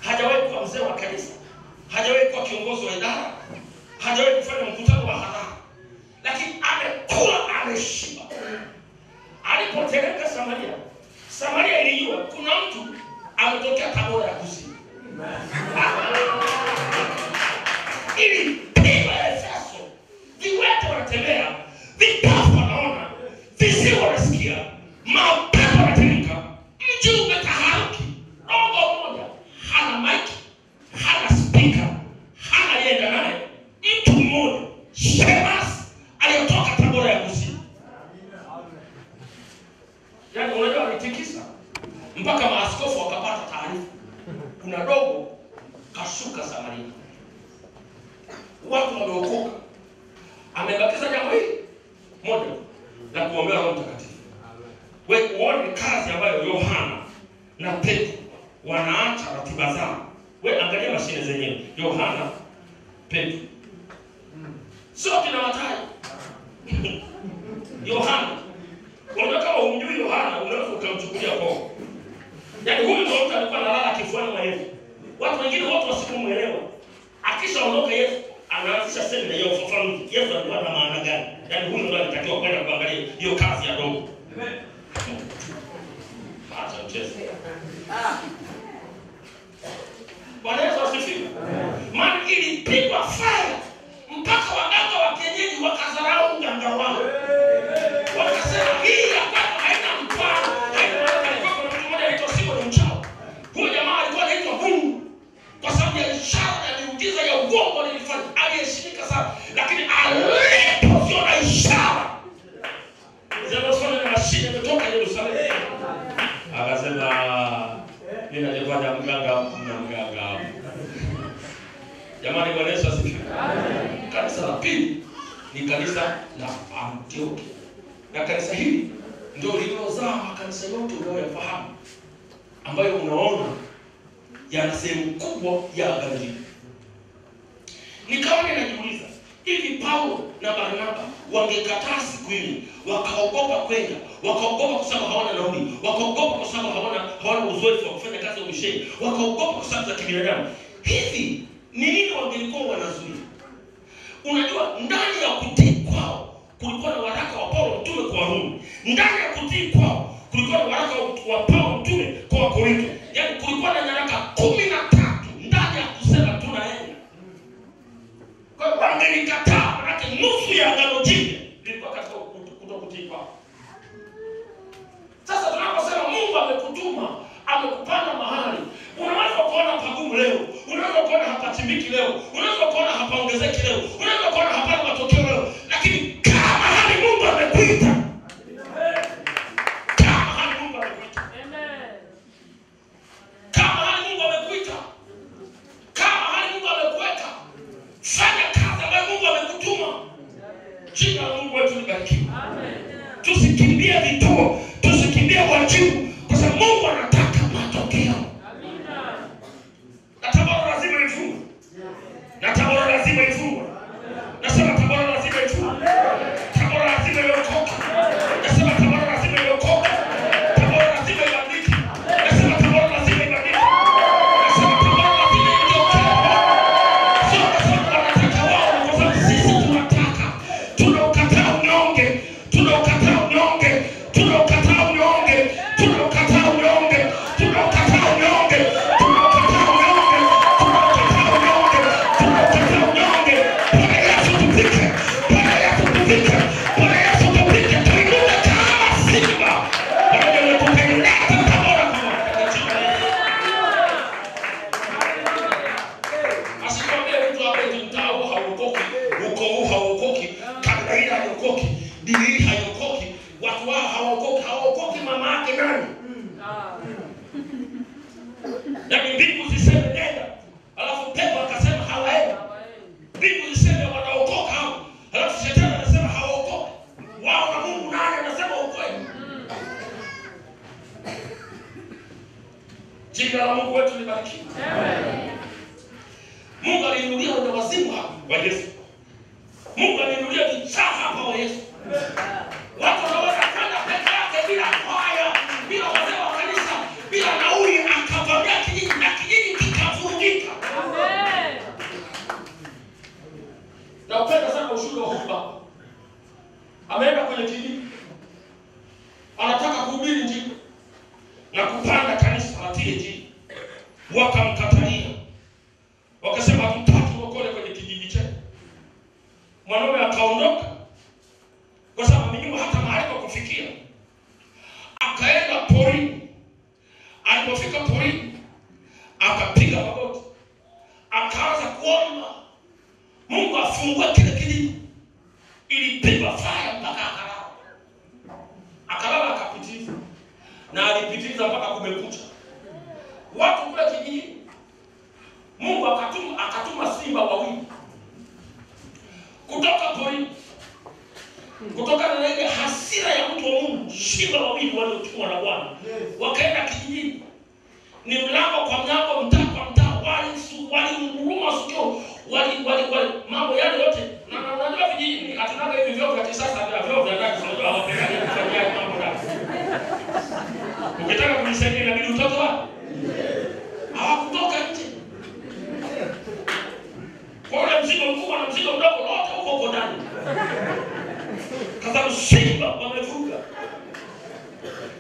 Hajawahi kuwa mzee wa kanisa. Hajawahi kuwa kiongozi wa idara. Hajawahi kufanya mkutano wa hadhara. Lakini amekula, ameshiba. Alipotereka Samaria, Samaria ilijua kuna mtu ametokea Tabora ya Kusini. Ili pima Efeso, viwete wanatembea, vipofu wanaona, viziwi wanasikia, mapepo yanateremka, mji umetaharuki. Dogo mmoja hana maiki, hana speaker, hana yenda naye, mtu mmoja shemasi aliyotoka Tabora ya Kusini. Yaani unajua alitikisa mpaka maaskofu wakapata taarifa. Kuna dogo kashuka Samaria. Watu wameokoka. Amebakiza jambo hili moja la kuombea Roho Mtakatifu. Wewe uone kazi ambayo Yohana na Petro wanaacha ratiba zao. Wewe angalia mashine zenyewe. Yohana, Petro. Sio kina Mathayo. Yohana. Unataka kama umjui Yohana, unaweza ukamchukulia kwa. Yaani huyu ndio mtu alikuwa analala kifuani mwa Yesu. Watu wengine wote wasikuelewa. Akishaondoka Yesu anaanzisha semina ya ufafanuzi. Yesu alikuwa na maana gani? Yaani huyu ndio alitakiwa kwenda kuangalia hiyo kazi ya dogo. Amen. Acha mchezo. Bwana Yesu asifiwe. Maana ilipigwa fire mpaka waganga wa kienyeji wakazarau uganga wao. Wakasema hii hapa haina mfano. Alikuwa kuna mtu mmoja anaitwa Simon Mchao. Huyo jamaa alikuwa anaitwa Mungu kwa sababu ya ishara ya miujiza ya uongo alifanya. Aliheshimika sana, lakini alipoziona ishara zilizofanywa na mashine kutoka Yerusalemu, akasema ninajifanya mganga na mganga. Jamani, Bwana Yesu asifiwe. Kanisa la pili ni kanisa la Antiokia. Na kanisa hili ndio lililozaa makanisa yote unayoyafahamu ambayo unaona yana sehemu kubwa ya Galilaya. Nikawa ninajiuliza, hivi Paulo na Barnaba wangekataa siku ile, wakaogopa kwenda, wakaogopa kwa sababu hawana nauli, wakaogopa kwa sababu hawana uzoefu wa kufanya kazi ya misheni, wakaogopa kwa sababu za kibinadamu, hivi ni nini wangelikuwa wanazuia? Unajua, ndani ya kutii kwao kulikuwa na waraka wa Paulo mtume kwa Warumi. Ndani ya kutii kwao kulikuwa na waraka wa Paulo mtume kwa Wakorintho. Yaani kulikuwa na nyaraka 13 ndani ya kusema tunaenda. Kwa hiyo wangelikataa, maana nusu ya agano jipya lilikuwa katika kutokutii kwao. Sasa tunaposema Mungu amekutuma, amekupanda mahali, unaweza kuona pagumu leo, unaweza kuona hapatimiki leo, unaweza kuona hapaongezeki leo, unaweza kuona hapana matokeo leo, lakini kama hali Mungu amekuita, kama hali Mungu amekuita, kama hali Mungu amekuita, kama hali Mungu amekuweka, fanya kazi ambayo Mungu amekutuma. Jina la Mungu wetu libarikiwe. Tusikimbie vituo, tusikimbie wajibu, kwa sababu Mungu anataka matokeo. Na Tabora lazima ifungwe. Na Tabora lazima ifungwe. Nasema Tabora lazima ifungwe. Tabora lazima iokoke. Nasema Tabora lazima iokoke. Tabora lazima ibadilike. Nasema Tabora lazima ibadilike. Nasema Tabora lazima iokoke. Sio kwa sababu wanataka wao, kwa sababu sisi tunataka. Tunaukataa unyonge. Tunaukataa unyonge. Tunaukataa unyonge. Tunaukataa unyonge. Tunaukataa unyonge. Yaani mbingu ziseme nenda, alafu pepo akasema hawaendi. Mbingu ziseme wanaokoka hao, alafu shetani anasema hawaokoki. Wao na Mungu nani anasema ukweli? Jina la Mungu wetu libarikiwe. Amen. Mungu aliinulia wale wazimu hapa wa Yesu. Mungu aliinulia vichaa hapa wa Yesu. Watu wanaweza wakamkatalia. Wakasema hatutaki ukole kwenye kijiji chetu. Mwanaume akaondoka kwa sababu amejua hata mahali pa kufikia. Akaenda porini. Alipofika porini akapiga magoti. Akaanza kuomba Mungu afungue kile kijiji. Ilipigwa fire mpaka akalala. Akalala akapitiza. Na alipitiza mpaka kumekucha. Watu kule kijiji, Mungu akatuma simba wawili kutoka porini. Kutoka na ile hasira ya mtu wa Mungu, simba wawili waliotumwa na Bwana wakaenda kijijini. Ni mlango kwa mlango, mtaa kwa mtaa, waliunguruma sikio, wali mambo yale yote. Na unajua vijijini hatunaga hivi vyoo vya kisasa, vyoo vya ndani, unajua hawapendani kufanya mambo ndani. Ukitaka kujisaidia inabidi utoke wapi? Hawakutoka nje. Kwa ule mzigo mkubwa na mzigo mdogo wote huko ndani. Kaza simba wamevuka.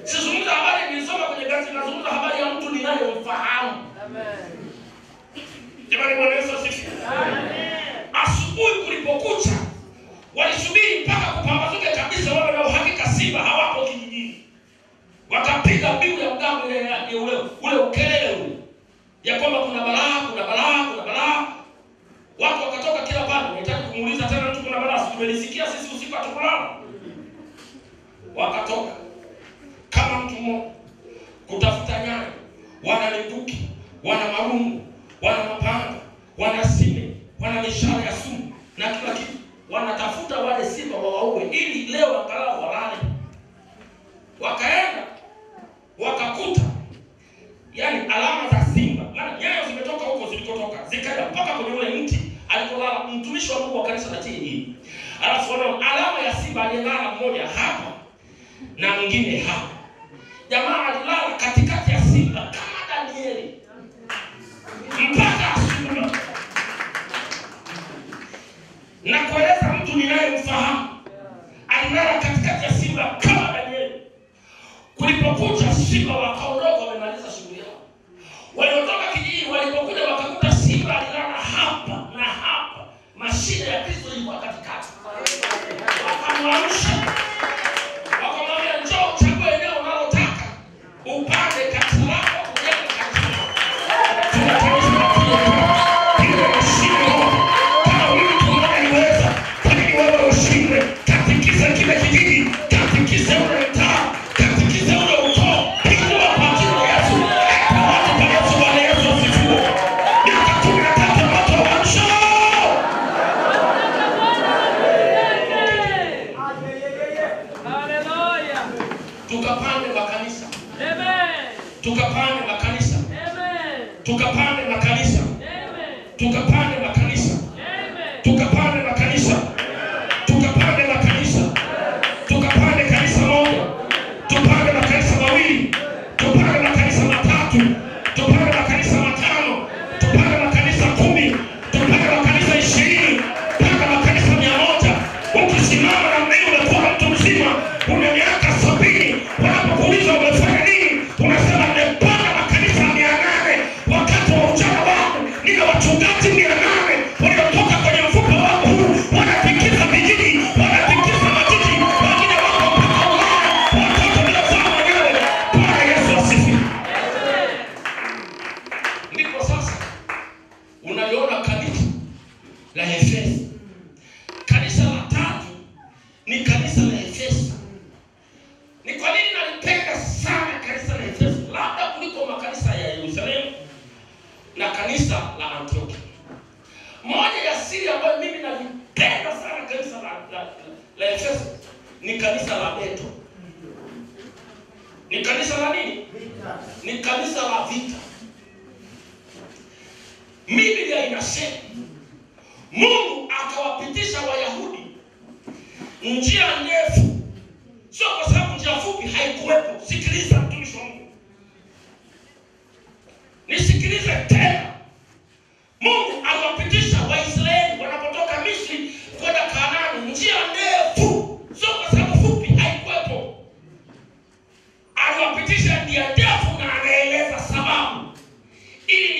Sizungumza habari nilisoma kwenye gazeti, nazungumza habari ya mtu ninayemfahamu. Amen. Jamani, Bwana Yesu asifiwe. Amen. Asubuhi kulipokucha, walisubiri mpaka kupambazuke kabisa wawe na uhakika simba hawapo kijijini. Wakapiga mbiu ya mgambo ule ukelele ule. Ya kwamba kuna balaa, kuna balaa, kuna balaa. Watu wakatoka kila pande. Unataka kumuuliza tena mtu kuna balaa? Tumelisikia sisi usiku hatukulala. Wakatoka kama mtu mmoja kutafuta nyani. Wana mikuki, wana marungu, wana mapanga, wana sime, wana mishale ya sumu na kila kitu. Wanatafuta wale simba wawaue ili leo angalau walale. Wakaenda wakakuta yani alama za simba. Maana nyayo zimetoka huko zilikotoka, zikaja mpaka kwenye ule mti alikolala mtumishi wa Mungu wa kanisa la TAG. Alafu wana alama ya simba aliyelala mmoja hapa na mwingine hapa. Jamaa alilala katikati ya simba kama Danieli. Mpaka asubuhi. Na kueleza mtu ninayemfahamu, alilala katikati ya simba kama Danieli. Kulipokucha simba wakaondoka, wamemaliza shughuli yao. Waliotoka kijiji walipokuja wakakuta simba alilala hapa na hapa. Mashine ya Kristo ilikuwa katikati. Wakamwamsha. Wakamwambia njoo uchague eneo unalotaka. Upande kati lako kujenga kati lako. Tunataka kile mashine yote. Kama mtu anayeweza, kwa nini wewe ushinde? Katikisa kile kijiji, katikisa ule mtaa, katikisa ule ukoo. Pigwa kwa jina la Yesu. Watu kwa Yesu, Bwana Yesu asifiwe. Miaka 13 watu waamsho. Tukapande makanisa. Amen. Tukapande makanisa. Amen. Tukapande makanisa. Amen. Tukapande makanisa. Amen. Tukapande makanisa. Tukapande makanisa. Tukapande kanisa moja. Tupande makanisa mawili. Tupande makanisa matatu. Tupande makanisa matano. Tupande makanisa 10. Tupande makanisa 20. Tupande makanisa 100. Ukisimama na mimi umekuwa mtu mzima, una miaka 70. Wanapokuuliza umefanya nini? Unasema nimepanga makanisa 800. Wakati wa ujana wangu nina wachungaji 800 waliotoka kwenye mfuko wangu huu. Wanatikisa vijiji, wanatikisa majiji, wengine wako mpaka Ulaya. Watoto bila zao wenyewe. Bwana Yesu asifiwe. Ndipo sasa unaliona kanisa la Efeso. Kanisa la tatu ni kanisa la Efeso. Ni kwa nini nalipenda sana kanisa la Efeso labda kuliko makanisa ya Yerusalemu na kanisa la Antiokia? Moja ya siri ambayo mimi nalipenda sana kanisa la Efeso ni kanisa la Beto. Ni kanisa la nini? Ni kanisa la vita. Biblia inasema Mungu akawapitisha Wayahudi njia ndefu. Sio kwa sababu njia fupi haikuwepo. Sikiliza mtumishi wa Mungu. Nisikilize tena. Mungu aliwapitisha Waisraeli wanapotoka Misri kwenda Kanaani njia ndefu. Sio kwa sababu fupi haikuwepo. Aliwapitisha njia ndefu na anaeleza sababu. Ili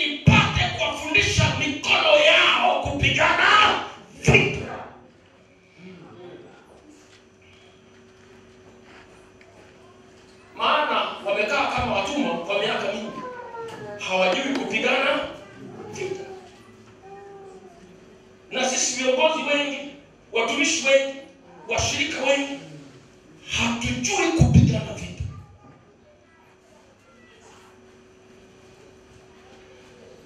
hawajui kupigana vita. Na sisi viongozi wengi, watumishi wengi, washirika wengi hatujui kupigana vita.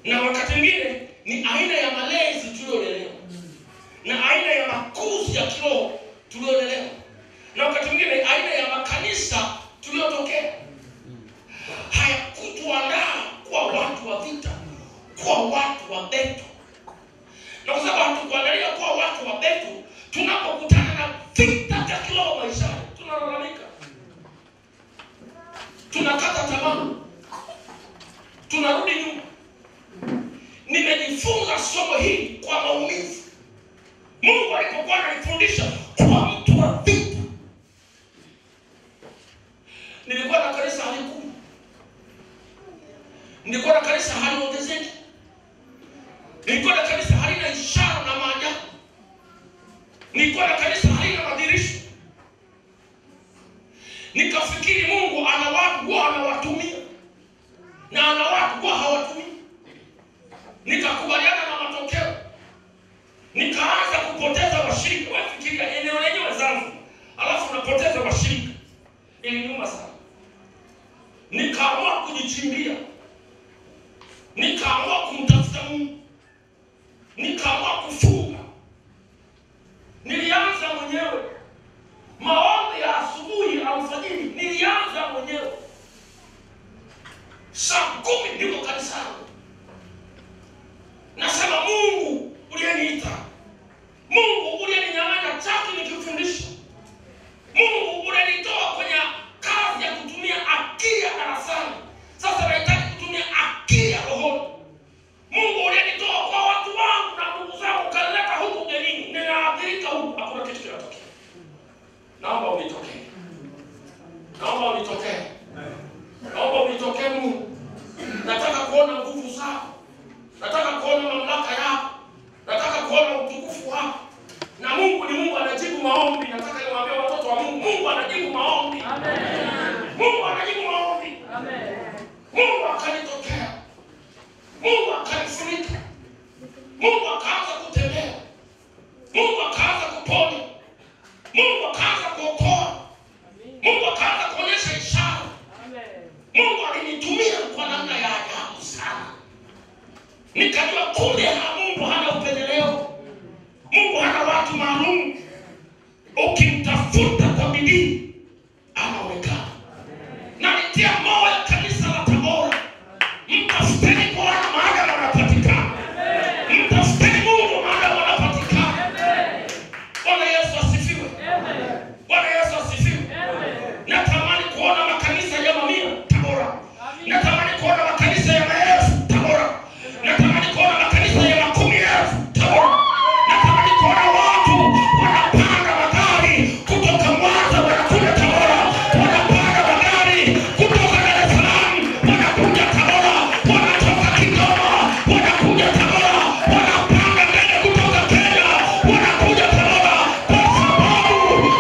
Na wakati mwingine ni aina ya malezi tuliolelewa, na aina ya makuzi ya kiroho tuliolelewa, na wakati mwingine aina ya makanisa tuliotokea hayakutuandaa kwa watu wa vita, kwa watu wa beto. Na kwa sababu hatukuandalia kwa watu wa beto, tunapokutana na vita vya kiroho maishani tunalalamika, tunakata tamaa, tunarudi nyuma. Nimejifunza somo hili kwa maumivu. Mungu alipokuwa ananifundisha kwa mtu wa vita. Nilikuwa na kanisa halikuwa. Nilikuwa na kanisa haliongezeki. Nilikuwa na kanisa halina ishara na maajabu. Nilikuwa na kanisa halina madirisha. Nikafikiri Mungu ana watu wa anawatumia na ana watu wa hawatumii. Nikakubaliana na matokeo. Nikaanza kupoteza washirika. Wewe fikiria eneo lenyewe zangu, alafu unapoteza washirika. Iliniuma sana. Nikaamua kujichimbia. Nikaamua kumtafuta Mungu. Nikaamua kufunga. Nilianza mwenyewe. Maombi ya asubuhi au alfajiri nilianza mwenyewe. Saa 10 niko kanisani. Nasema Mungu uliyeniita, Mungu uliyeninyang'anya chaki nikifundisha, Mungu uliyenitoa kwenye kazi ya kutumia akili ya darasani, sasa nahitaji kutumia akili ya rohoni. Mungu uliyenitoa kwa watu wangu na ndugu zangu kaleta huku genini, ninaathirika huku, hakuna kitu kinatokea. Naomba unitokee. Naomba unitokee. Naomba unitokee Mungu. Nataka kuona nguvu zako. Nataka kuona mamlaka yako. Nataka kuona utukufu wako. Na Mungu ni Mungu anajibu maombi. Nataka niwaambie watoto wa Mungu, Mungu anajibu maombi. Amen. Mungu anajibu maombi. Amen. Mungu akanitokea. Mungu akanifunika. Mungu akaanza kutembea. Mungu akaanza kuponya. Mungu akaanza kuokoa. Mungu akaanza kuonyesha ishara. Mungu alinitumia kwa namna ya ajabu sana. Nikajua kumbe Mungu hana upendeleo. Mungu hana watu maalum. Ukimtafuta kwa bidii anaonekana. Na nitia moyo kanisa la Tabora, mtafuteni Bwana mahali anapatikana. Mtafuteni Mungu mahali anapatikana. Bwana Yesu asifiwe. Bwana Yesu asifiwe. Natamani kuona makanisa ya mamia Tabora. Natamani kuona makanisa ya maelfu Tabora. Natamani kuona makanisa ya makumi elfu Tabora. Natamani kuona watu wanapanda magari kutoka Mwanza wanakuja Tabora. Wanapanda magari kutoka Dar es Salaam wanakuja Tabora. Wanatoka Kigoma wanakuja Tabora. Wanapanda ndege kutoka Kenya wanakuja Tabora. Kwa sababu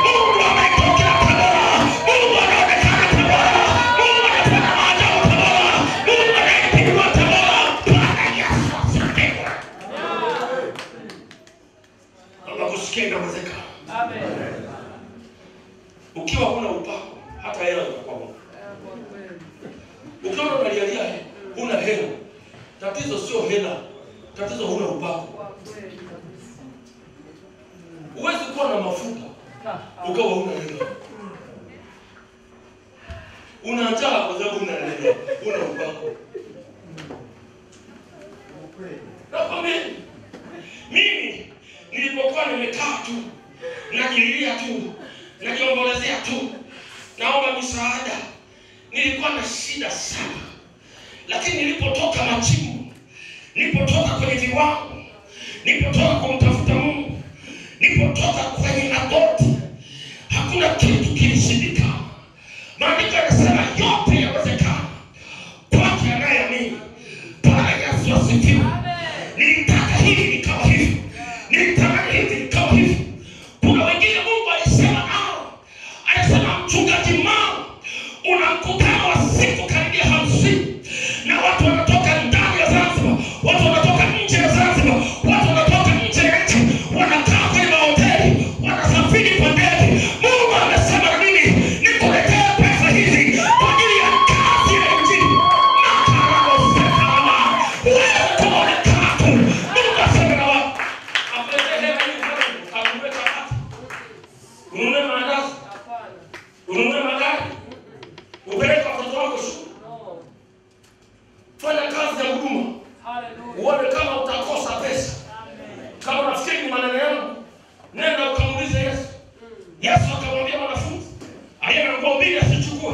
Mungu ametokea Tabora. Mungu anaonekana Tabora. Mungu anafanya maajabu Tabora. Mungu anaipigwa Tabora. Bwana Yesu asifiwe. Naomba kusikia inawezekana. Amen. Ukiwa huna upako, hata hela utakuwa huna. Ukiwa unalialia huna hela, tatizo sio hela, tatizo huna upako. Huwezi kuwa na mafuta ukawa huna hela. Una njaa kwa sababu huna hela, huna upako. Nakwambia, mimi nilipokuwa nimekaa tu, najililia tu, najiombolezea tu, naomba msaada, nilikuwa na shida sana. Lakini nilipotoka machimbo, nilipotoka kwenye viwango, nilipotoka kumtafuta Mungu, nilipotoka kwenye magoti, hakuna kitu kilishindikana. Maandiko yanasema yote yawezekana kwake anayeamini. Bwana Yesu asifiwe. Nilitaka hivi nikawa hivi. Nilitamani hivi nikawa hivi. Kuna wengine Mungu alisema nao. Alisema mchungaji Mao, una mkutano wa siku karibia 50 na watu wanatoka Fanya kazi ya huduma. Uone kama utakosa pesa. Kama unafikiri ni maneno yangu, nenda ukamuulize Yesu. Yesu akamwambia wanafunzi, alienda kuhubiri asichukue.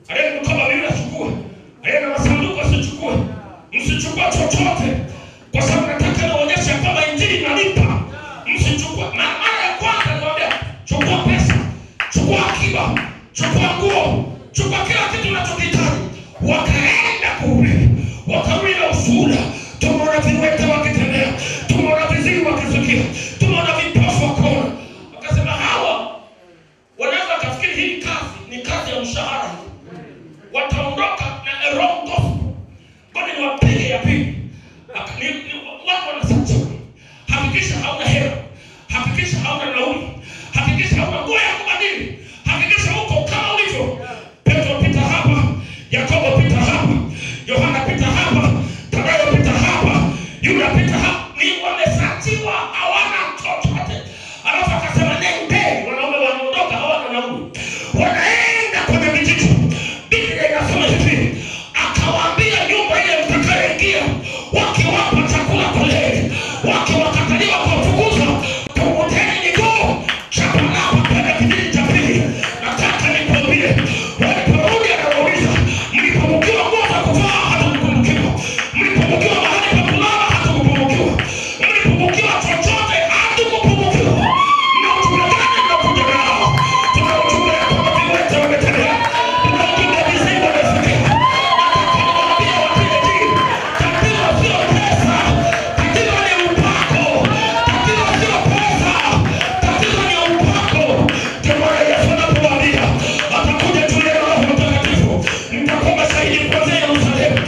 Alienda kutoa Biblia asichukue. Alienda masanduku asichukue. Msichukue chochote. Kwa sababu nataka nionyeshe kwamba injili inalipa. Msichukue. Mara ya kwanza niwaambia, chukua pesa, chukua akiba, chukua nguo, chukua kila kitu unachokihitaji. Wakaenda kuhubiri. Wakarudi na ushuhuda. Tumeona viwete wakitembea. Tumeona viziwi wakisikia. Tumeona vipofu wakiona. Wakasema hawa wanaweza kufikiri hii kazi ni kazi ya mshahara. Wataondoka na wrong gospel. Bali ni wapige ya pili. Watu wanasema hakikisha hauna hela. Hakikisha hauna nauli. Hakikisha hauna nguo ya kubadili. Hakikisha uko kama ulivyo. Petro pita hapa. Yakobo pita hapa. Yohana pita hapa. Tadayo pita hapa. Yuda pita hapa. Ni wamesatiwa hawana chochote. Alafu akasema nende. Wanaume wanaondoka hawana nauli. Wanaenda kwenye vijiji. Biblia inasema hivi. Akawaambia nyumba ile mtakayoingia wakiwapa chakula kule. Wakiwakataliwa kwa kufukuza. Tumuteni miguu. Chapalapa kwenye kijiji cha pili. Nataka nikwambie. Waliporudi anawauliza. Mlipomukiwa nguo za kuvaa hata kukumbukiwa. Mlipomukiwa mahali pa kulala hata kukumbukiwa. Mlipomukiwa chochote hata kukumbukiwa. Na ujumbe gani mnakuja nao? Tuna ujumbe ya kwamba viwete wametembea. Tuna ujumbe viziwi wamesikia. Nataka niwaambie wapige jini. Tatizo sio pesa. Tatizo ni upako. Tatizo sio pesa. Tatizo ni upako. Ndio maana Yesu anapowaambia atakuja juu ya Roho Mtakatifu. Mtakuwa mashahidi kuanzia Yerusalemu.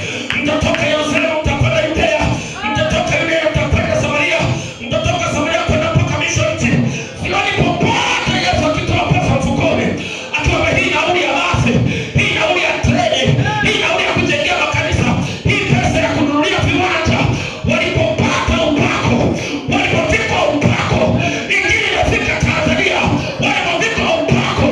Mtatoka Yerusalemu mtakwenda Yudea. Mtatoka Yudea mtakwenda Samaria. Mtatoka Samaria kwenda mpaka misho nchi. Sioni popote Yesu akitoa pesa mfukoni. Akiwa hii nauli ya basi. Hii nauli ya treni. Hii nauli ya kujengea makanisa. Hii pesa ya kununulia viwanja. Walipopata upako. Walipofika upako. Injili inafika Tanzania. Walipofika upako.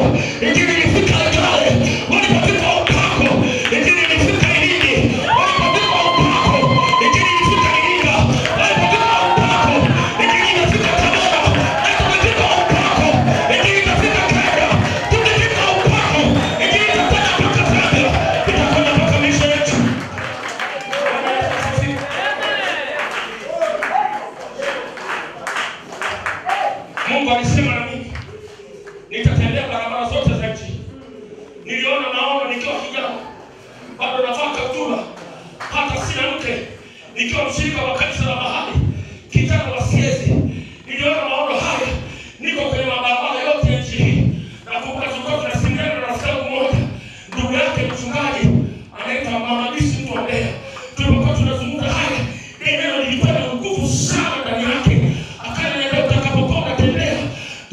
Injili ilifika Legale. Walipofika upako. Injili ilifika Ilindi. Walipofika upako. Injili ilifika Iringa. Walipofika upako. Injili ilifika Tabora. Walipofika upako. Injili ilifika Kenya. Tumefika upako. Injili itakwenda mpaka Zambia. Itakwenda mpaka misho yetu. Mungu alisema na mimi nitatembea barabara zote za nchi. Niliona maono nikiwa kijana. Bado navaa kaptura. Hata sina mke. Nikiwa mshirika wa kanisa la mahali. Kijana wa Siezi. Niliona maono haya. Niko kwenye mabarabara yote ya nchi hii. Na kumbuka tulikuwa tunasindana na rafiki mmoja. Ndugu yake mchungaji anaitwa Mama Bisi mtu wa Mbeya. Tulikuwa tunazungumza haya. Neno lilikuwa na nguvu sana ndani yake. Akaniambia utakapokuwa unatembea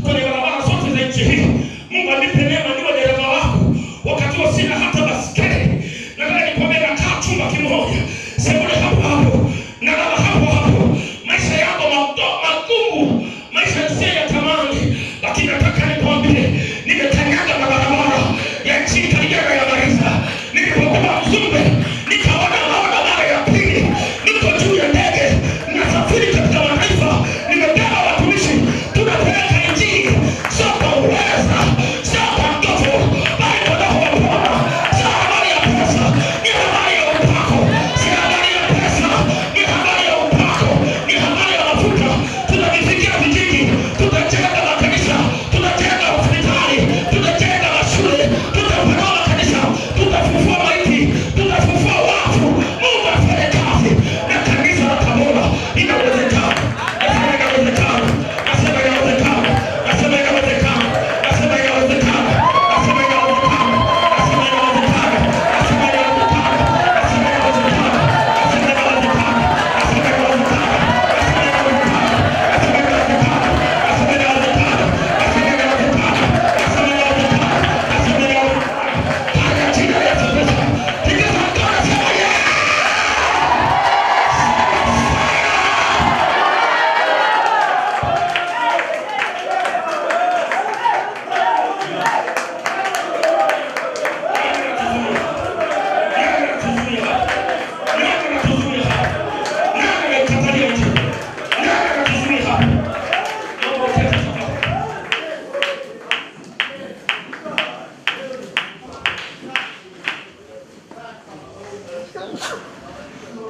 kwenye barabara zote za nchi hii, Mungu anipe neema niwe dereva wako. Wakati wa sina hata basikeli. Nataka nikwambie nakaa chumba kimoja. Sebule hapo hapo. Nalala hapo hapo.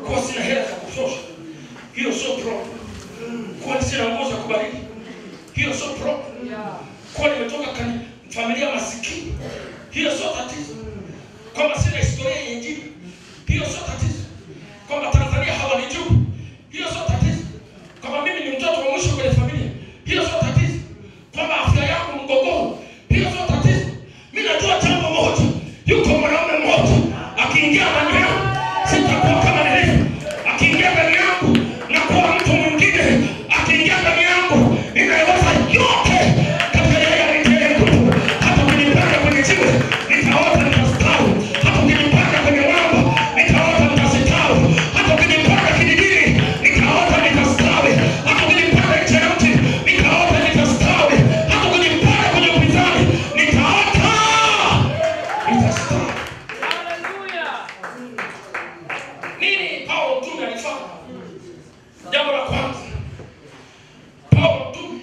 kwa sina hela za kutosha, hiyo sio problem. Kwa sina nguo za kubariki, hiyo sio problem. Kwa nimetoka familia masikini, hiyo sio tatizo. Kama sina historia ya Injili, hiyo sio tatizo. Kama Tanzania hawanijui, hiyo sio tatizo. Kama mimi ni mtoto wa mwisho kwenye familia, hiyo sio tatizo. Kama afya yangu mgogoro, hiyo sio tatizo. Mimi najua jambo moja, yuko mwanaume mmoja akiingia ndani yangu sitakuwa kama nilivyo. Akiingia ndani yangu na kuwa mtu mwingine, akiingia ndani yangu ninaweza yote katika yeye anitiaye nguvu. Hata kunipanda kwenye jiwe nitaota nitastawi, hata kunipanda kwenye mwamba nitaota nitastawi, hata kunipanda kijijini nitaota nitastawi, hata kunipanda nje ya mti nitaota nitastawi, hata kunipanda kwenye upinzani nitaota nitastawi. Haleluya! Nini Paulo mtume alifanya? Jambo la kwanza, Paulo mtume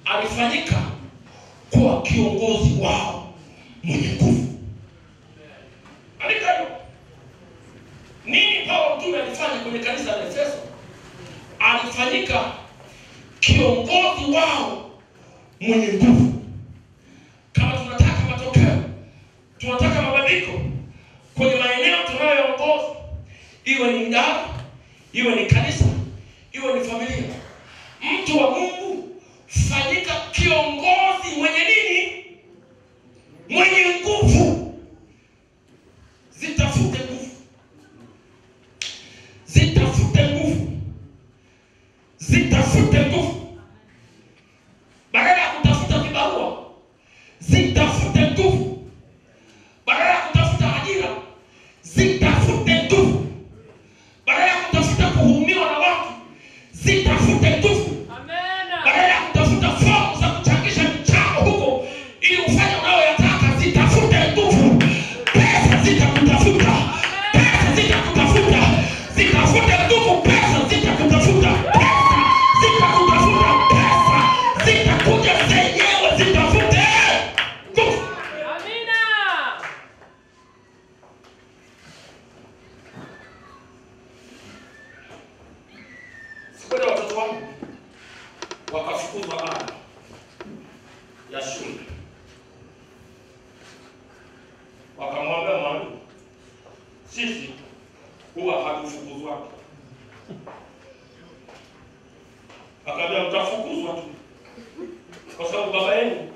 alifanyika kuwa kiongozi wao mwenye nguvu. Andika hiyo. Nini Paulo mtume alifanya kwenye kanisa la Efeso? Alifanyika kiongozi wao mwenye nguvu. Kama tunataka matokeo, tunataka mabadiliko kwenye maeneo tunayoongoza, iwe ni idara, iwe ni kanisa, iwe ni familia, mtu wa Mungu, fanyika kiongozi mwenye nini? Mwenye nguvu. Zitafute nguvu, zitafute nguvu, zitafute nguvu. Badala ya kutafuta vibarua, zitafute nguvu. Badala ya kutafuta ajira, zitafute nguvu. Badala ya kutafuta kuhurumiwa na watu, zitafute nguvu. Badala ya kutafuta fomu za kuchangisha michango huko ili ufanye unayoyataka, zitafute nguvu. Pesa zitakutafuta, pesa zitakutafuta, zitafute nguvu. Pesa zitakutafuta, pesa zitakutafuta, pesa zitakuja zenyewe, zitafute nguvu. Amina. Siku ile watoto wangu wakafukuzwa ada ya shule. Wakamwambia mwalimu, sisi huwa hatufukuzwa. Akaambia mtafukuzwa tu kwa sababu baba yenu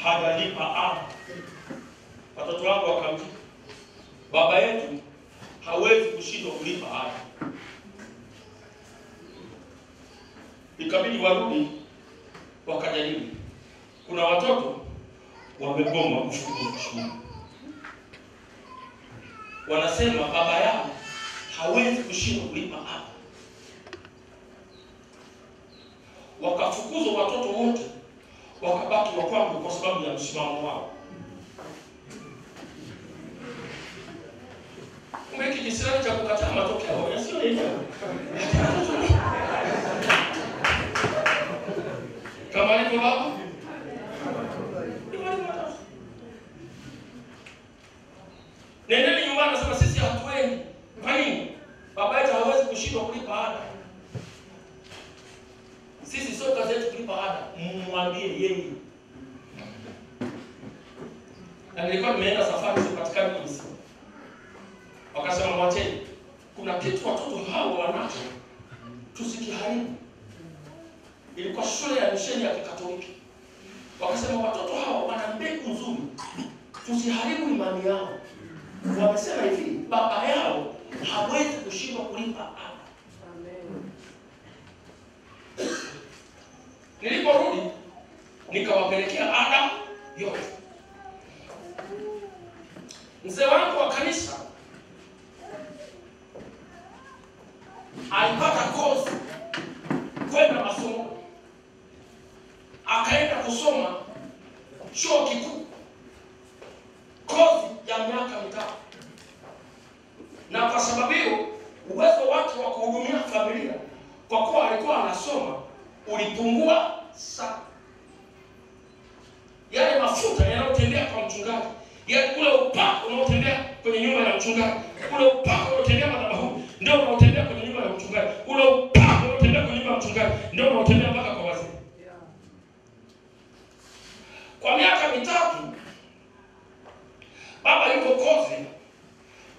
hajalipa ada. Watoto wangu wakamjibu, baba yetu hawezi kushindwa kulipa ada. Ikabidi warudi wakajadili. Kuna watoto wamegoma kufukuzwa shule. Wanasema baba yao hawezi kushindwa kulipa ada. Wakafukuzwa watoto wote, wakabaki wa kwangu kwa sababu ya msimamo wao. Umeki kisirani cha kukataa matokeo, yasio yenyewe. Kama alivyo baba, nendeni nyumbani, nasema sisi hatuendi. Kwa nini? Baba yetu hawezi kushindwa kulipa ada. Sisi sio kazi yetu kulipa ada, mwambie yeye. Na nilikuwa nimeenda safari sipatikani kabisa. Wakasema mwacheni, kuna kitu watoto hao wanacho, tusikiharibu. Ilikuwa shule ya misheni ya Kikatoliki. Wakasema watoto hao wana mbegu nzuri, tusiharibu imani yao. Wamesema hivi, baba yao hawezi kushindwa kulipa ada. Amen. Niliporudi nikawapelekea ada yote. Mzee wangu wa kanisa alipata kozi kwenda masomo, akaenda kusoma chuo kikuu, kozi ya miaka mitatu. Na kwa sababu hiyo uwezo wake wa kuhudumia familia, kwa kuwa alikuwa anasoma, ulipungua sana. Yale mafuta yanayotembea kwa mchungaji, yale ule upako unaotembea kwenye nyumba ya mchungaji, ule upako unaotembea madhabahuni,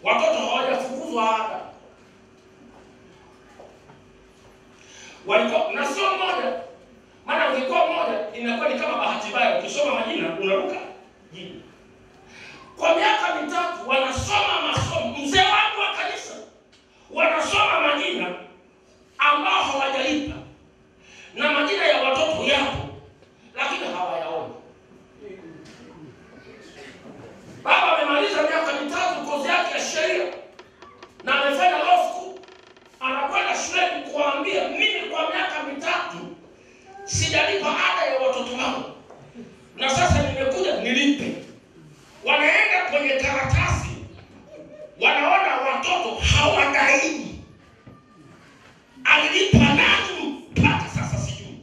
Watoto hawajafukuzwa ada. Walikuwa na sio mmoja. Maana ungekuwa mmoja inakuwa ni kama bahati mbaya, ukisoma majina unaruka jina. Kwa miaka 3 wanasoma masomo. Mzee wangu wa kanisa wanasoma majina ambao hawajalipa. Na majina ya watoto yapo lakini hawayaoni. Baba amemaliza miaka 3 kozi yake ya sheria na amefanya law school. Anakwenda shuleni kuambia mimi kwa miaka 3 sijalipa ada ya watoto wangu. Na sasa nimekuja nilipe. Wanaenda kwenye karatasi. Wanaona watoto hawadai. Alilipa nani mpaka sasa sijui.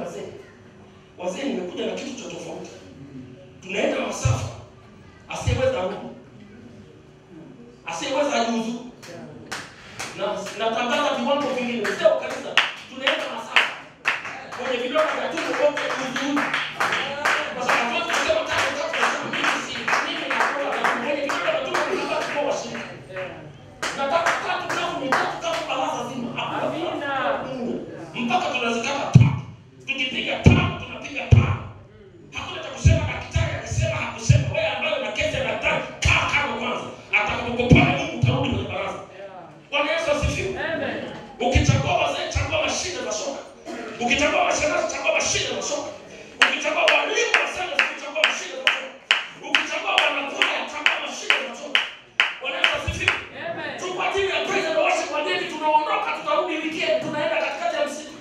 wazee. Wazee nimekuja na kitu cha tofauti. Tunaenda masafa. Asiyeweza rudi. Asiyeweza juzu. Na tangaza viwango vingine. Sio kanisa. Tunaenda masafa. Kwenye vidonda vya tumbo wote juzu. Kwa sababu tunasema tatu mimi na kwa kwenye vidonda vya tumbo tunabaki kwa washirika. Nataka tatu baraza zima. Amina. Mpaka tunazikata tatu. Tukipiga tano tunapiga tano. Hakuna cha kusema daktari alisema hakusema. Wewe ambaye una kesi ya daktari kaa kama kwanza. Atakapokupona Mungu utarudi kwenye baraza. Bwana Yesu asifiwe. Amen. Ukichagua wazee chagua mashine za soka. Ukichagua mashine chagua mashine za soka. Ukichagua walimu wa sana chagua mashine za soka. Ukichagua wanakwaya chagua mashine za soka. Bwana Yesu asifiwe. Amen. Tupatie ya praise and worship kwa dini tunaondoka tutarudi weekend tunaenda katikati ya msitu.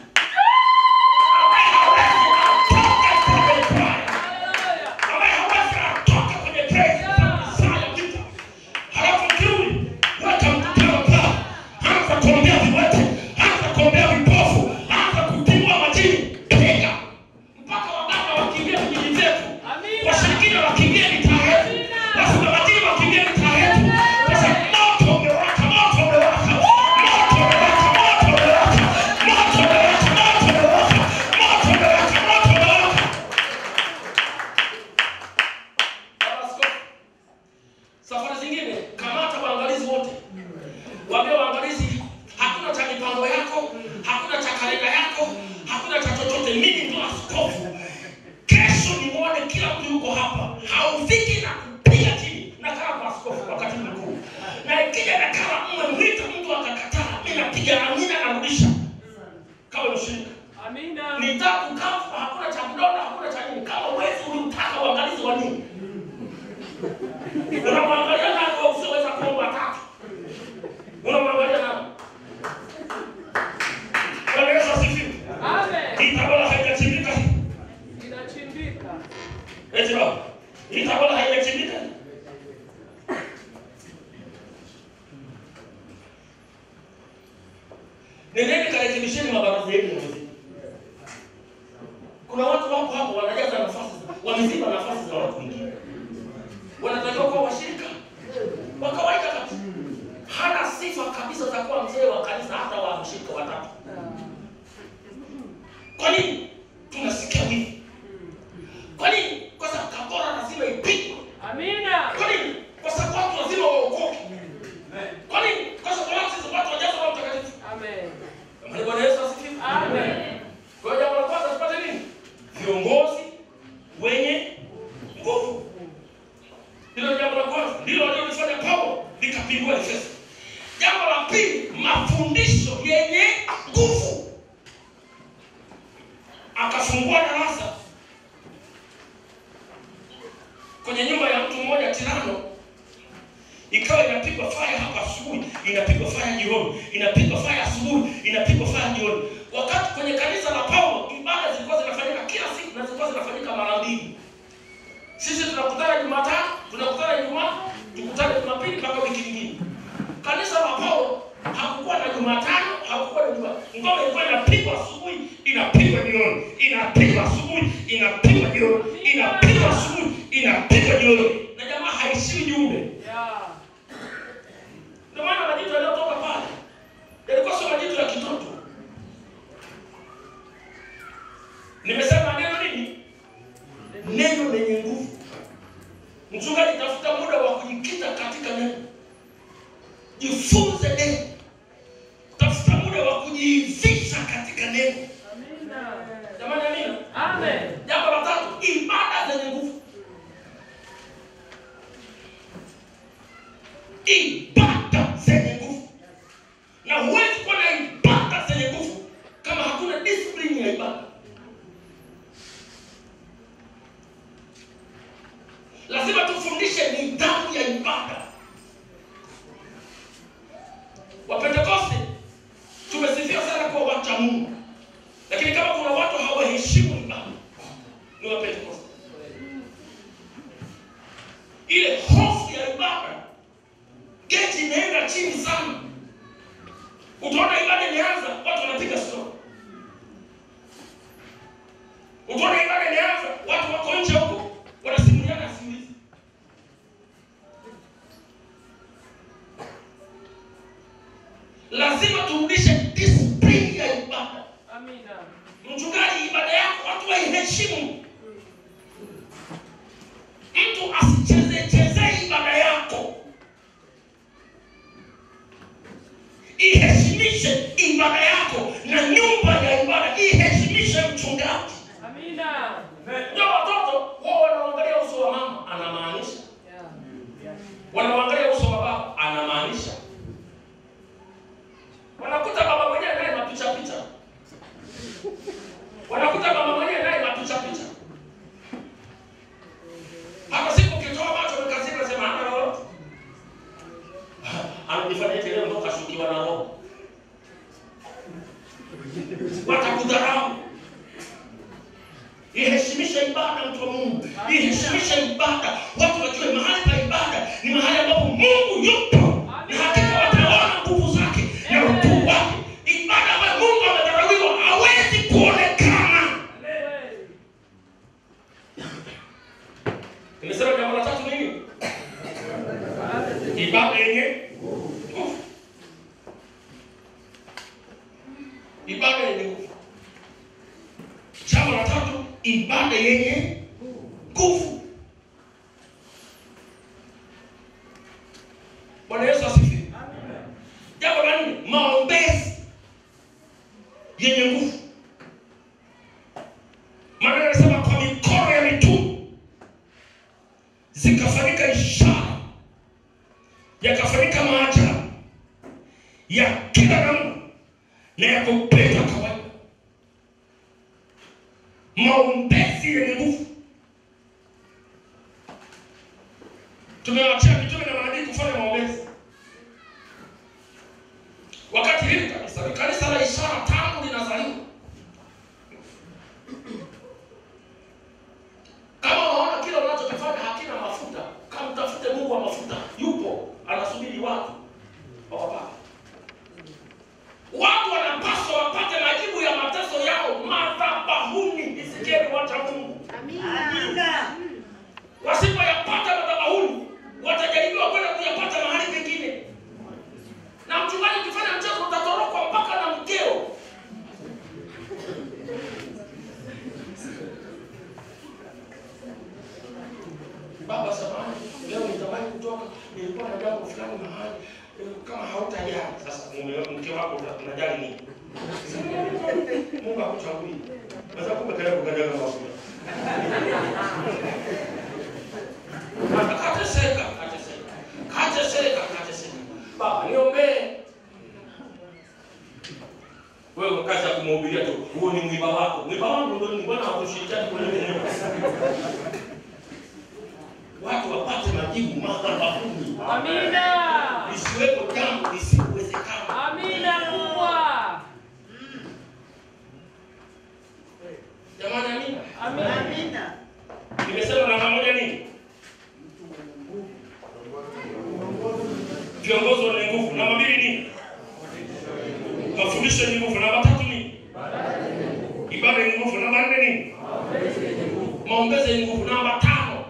Kuna watu hapo wanajaza nafasi, wameziba nafasi za watu wengine. Wanatakiwa kuwa washirika wa kawaida kabisa. Hana sifa kabisa za kuwa mzee wa kanisa hata wa washirika watatu. Kwa nini? Tunasikia hivi. Kwa nini? Kwa sababu kabora lazima ipigwe. Amina. Kwa nini? Kwa sababu watu lazima waokoke. Kwa nini? Kwa sababu watu wajaza Roho Mtakatifu. Amen. Bwana Yesu asifiwe. Amen. Kwa jambo la kwanza tupate nini? Viongozi wenye nguvu. Hilo jambo la kwanza ndilo alilofanya Paulo likapigwa Efeso. Jambo la pili, mafundisho yenye nguvu. Akafungua darasa kwenye nyumba ya mtu mmoja Tirano, ikawa inapigwa fire hapa asubuhi, inapigwa fire jioni, inapigwa fire asubuhi, inapigwa fire jioni. Wakati kwenye kanisa la Paulo ibada zilikuwa zinafanyika kila siku na zilikuwa zinafanyika mara mbili. Sisi tunakutana Jumatatu, tunakutana Ijumaa, tukutane Jumapili mpaka wiki nyingine. Kanisa la Paulo hakukuwa na Jumatano, hakukuwa na Jumaa. Ngoma ilikuwa inapigwa asubuhi, inapigwa jioni, inapigwa asubuhi, inapigwa jioni, inapigwa asubuhi, inapigwa jioni. Na jamaa haishiwi jumbe. Ndio maana majitu yaliyotoka pale yalikuwa sio majitu ya kitoto. Nimesema neno nini? Neno lenye nguvu. Mchungaji, tafuta muda wa kujikita katika neno. Jifunze neno. Tafuta muda wa kujivisha katika neno. Amina. Jamani amina. Amen. Jambo la tatu, ibada zenye nguvu. Ibada zenye nguvu. Na huwezi kuwa na ibada zenye nguvu kama hakuna discipline ya ibada. Lazima tufundishe nidhamu ya ibada. Wapentekoste tumesifiwa sana kwa wacha Mungu. Lakini kama kuna watu hawaheshimu ibada, ni Wapentekoste. Ile hofu ya ibada geti inaenda chini sana. Utaona ibada imeanza, watu wanapiga story. Utaona ibada imeanza, watu wako nje huko wanasimuliana simulizi. Lazima turudishe discipline ya ibada. Amina. Mchungaji, ibada yako watu waiheshimu. Mtu asicheze ibada yako. Iheshimishe ibada yako na nyumba ya ibada iheshimishe mchungaji. Amina. Ndio watoto wao wanaangalia uso wa mama anamaanisha. Wanaangalia uso wa baba anamaanisha. Wanakuta baba mwenyewe naye mapicha picha. Wanakuta mama mwenyewe naye mapicha picha. Hata siku kitoa macho mkazima sema hana lolote. Ananifanyia leo ndo kashukiwa na roho. Watakudharau. Iheshimisha ibada mtu wa Mungu. Iheshimisha ibada. Watu wajue mahali pa ibada ni mahali ambapo Mungu yupo. Na hakika wataona nguvu zake na ukuu wake. Ibada ambayo Mungu amedharauliwa hawezi kuonekana. Nimesema jambo la tatu nini? Ibada yenye nguvu. Ibada yenye nguvu. Jambo la tatu, ibada yenye nguvu. Bwana Yesu asifiwe. Amen. Jambo la nne, maombezi yenye nguvu. Maana anasema kwa mikono ya mitume zikafanyika ishara, yakafanyika maajabu ya kila namna na ya kupita kawaida. Maombezi yenye nguvu. Tumewachia mitume na manabii kufanya maombezi. Wakati hili kanisa la ishara tangu linazaliwa. Kama unaona kila unachokifanya hakina mafuta, kama utafute Mungu wa mafuta, yupo anasubiri watu wapate. Watu wanapaswa wapate majibu ya mateso yao madhabahuni. Isikieni watu wa Mungu. Amina. Wasipoyapata madhabahuni, watajaribiwa kwenda kuyapata mahali pengine. Na mchungaji ukifanya mchezo utatorokwa mpaka na mkeo. Baba samahani, leo nitawahi kutoka, nilikuwa na jambo fulani mahali, kama hautajali. Sasa mke wako unajali nini? Mungu akuchagui. Basi kumbe kale kukanyaga mafuta. Kateseka. Baba niombe. Wewe kaza kumhubiria tu. Huo ni mwiba wako. Mwiba wangu ndio ni Bwana akushirikiani kwa nini? Watu wapate majibu madhabahuni. Amina. Isiwepo jambo lisiwezekana. Amina Bwana. Jamani amina. Amina. Nimesema namba moja nini? Viongozi wenye nguvu. Namba mbili nini? Mafundisho yenye nguvu. Namba tatu nini? Ibada yenye nguvu. Namba nne nini? Maombezi yenye nguvu. Namba tano,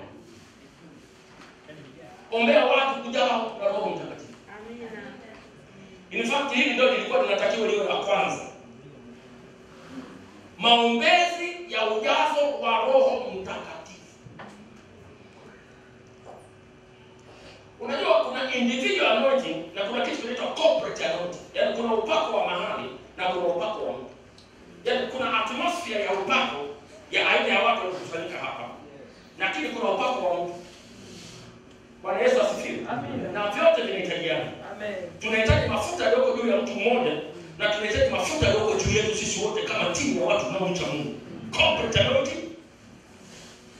ombea watu kujao na Roho Mtakatifu. Amina. In fact hili ndio lilikuwa linatakiwa liwe la kwanza. Maombezi ya ujazo wa Roho Mtakatifu. Unajua kuna individual anointing na kuna kitu kinaitwa corporate anointing. Yaani kuna upako wa mahali na kuna upako wa mtu. Yaani kuna atmosphere ya upako ya aina ya watu wanaokusanyika hapa. Lakini kuna upako wa mtu. Bwana Yesu asifiwe. Amen. Na vyote vinahitajiana. Amen. Tunahitaji mafuta yaliyoko juu ya mtu mmoja na tunahitaji mafuta yaliyoko juu yetu sisi wote kama timu ya watu wanaomcha Mungu. Corporate anointing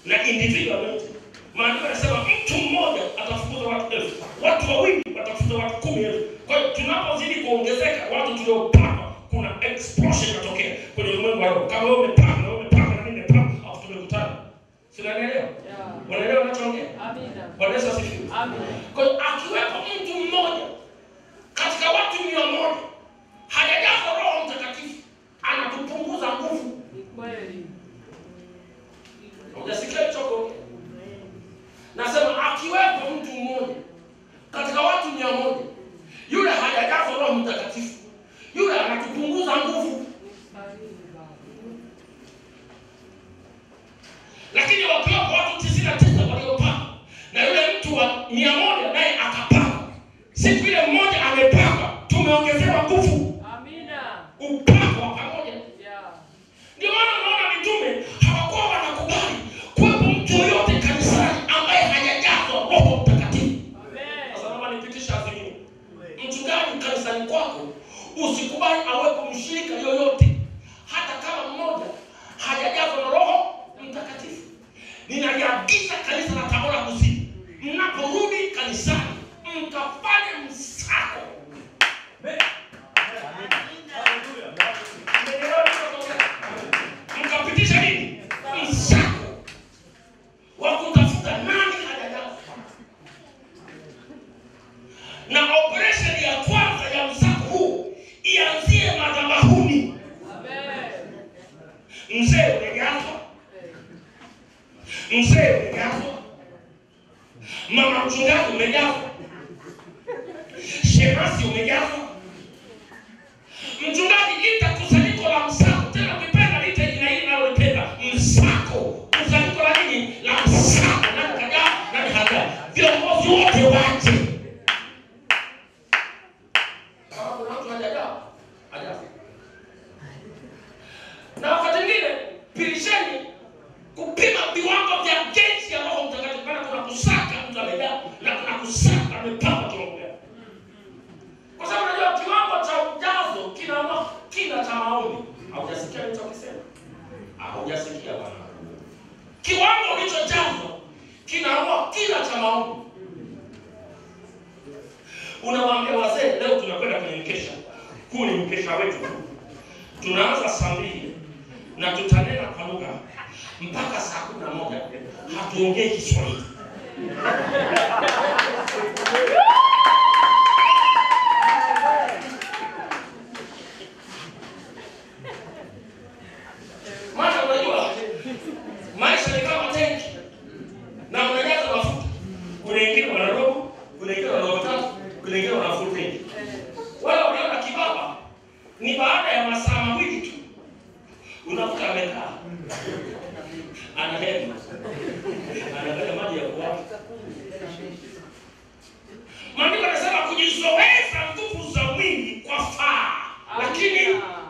na individual anointing. Maana anasema mtu mmoja atafukuza watu 1000. Watu wawili watafukuza watu 10,000. Kwa hiyo tunapozidi kuongezeka watu tuliopaka kuna explosion inatokea kwenye ulimwengu wa roho. Kama wewe umepaka na mimi nimepaka, hapo tumekutana. Sinaelewa? Wanaelewa ninachoongea? Amina. Bwana Yesu asifiwe. Amina. Kwa hiyo akiwepo mtu mmoja katika watu 100 hajajazwa Roho Mtakatifu anatupunguza nguvu. Ni kweli. Hujasikia hicho? Nasema akiwepo mtu mmoja katika watu 100, yule hajajazwa Roho Mtakatifu, yule anatupunguza nguvu. Lakini wakiwepo watu 99 waliopaka, na yule mtu wa 100 naye akapaka, siku ile mmoja amepaka, tumeongezewa nguvu. Amina. Upako wa pamoja. Yeah. Ndio maana unaona mitume hawakuwa wanakubali kuwepo mtu yoyote kanisani ambaye hajajazwa Roho Mtakatifu. Amen. Sasa naomba nipitishe azimio. Mchungaji kanisani kwako usikubali awepo mshirika yoyote hata kama mmoja hajajazwa na Roho Mtakatifu. Ninaliagiza kanisa la Tabora Kusini, mnaporudi kanisani mkafanye msako. Amen. Mkapitisha nini? Msako wa kutafuta nani hajajazwa. Na operation ya kwanza ya msako huu ianzie madhabahuni. Mzee umejazwa, mzee umejazwa, mama mchungaji umejazwa, shemasi umejazwa. Mchungaji, ita kusanyiko la msako, tena ukipenda ita jina hili nalolipenda, msako. Kusanyiko la nini? La msako. Nani kajaa, nani hajaa? Viongozi wote waje. Kama kuna mtu hajajaa, hajaa. Na wakati mwingine pilisheni kupima viwango vya gesi ya Roho Mtakatifu. Maana kuna kusaka mtu amejaa na kuna kusaka amepaka kiwango gani. Kwa sababu unajua kiwango cha ujazo kina cha maombi. Haujasikia nilichokisema? Haujasikia bwana. Kiwango ulichojazwa kinaamua kina cha maombi. Unawaambia wazee, leo tunakwenda kwenye mkesha. Huu ni mkesha wetu. Tunaanza saa 2 na tutanena kwa lugha mpaka saa 11. Hatuongei Kiswahili. Maana unajua maisha ni kama tenki na unajaza mafuta. Kuna wengine wana robo, kuna wengine wana robo tatu, kuna wengine wana full tank. Wala unaona kibaba ni baada ya masaa 2 tu unakuta amekaa anahema, anapata maji ya kuoga. Maandiko yanasema kujizoeza nguvu za mwili kwa faa, lakini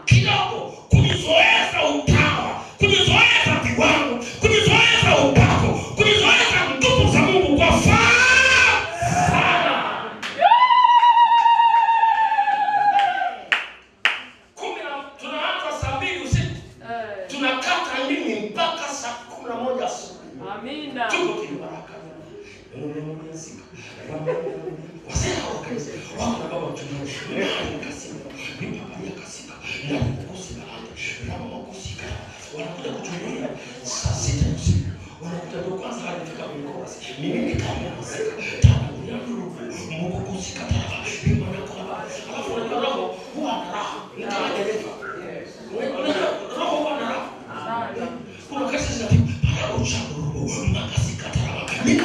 kidogo kujizoeza utawa, kujizoeza viwango, kujizoeza upako, kujizoeza nguvu za Mungu kwa faa sana. Tunaanza saa 2 usiku, tunakata ndimi mpaka saa 11 asubuhi. Amina. Tuko kibaraka. Wasema wakati wako na baba mchungaji, ni kasika, ni baba ya kasika, na kukosi baada, na mama kusika. Wanakuja kutumia saa 6 usiku. Wanakuja kwa kwanza hadi fika kwenye chorus. Mimi ni kama kasika, tabu ya ndugu, Mungu kusika taba, ni mwana kwa. Alafu unajua roho huwa na raha. Ni kama dereva. Roho huwa na raha. Kuna kesi za para uchaguo, makasika taba. Mimi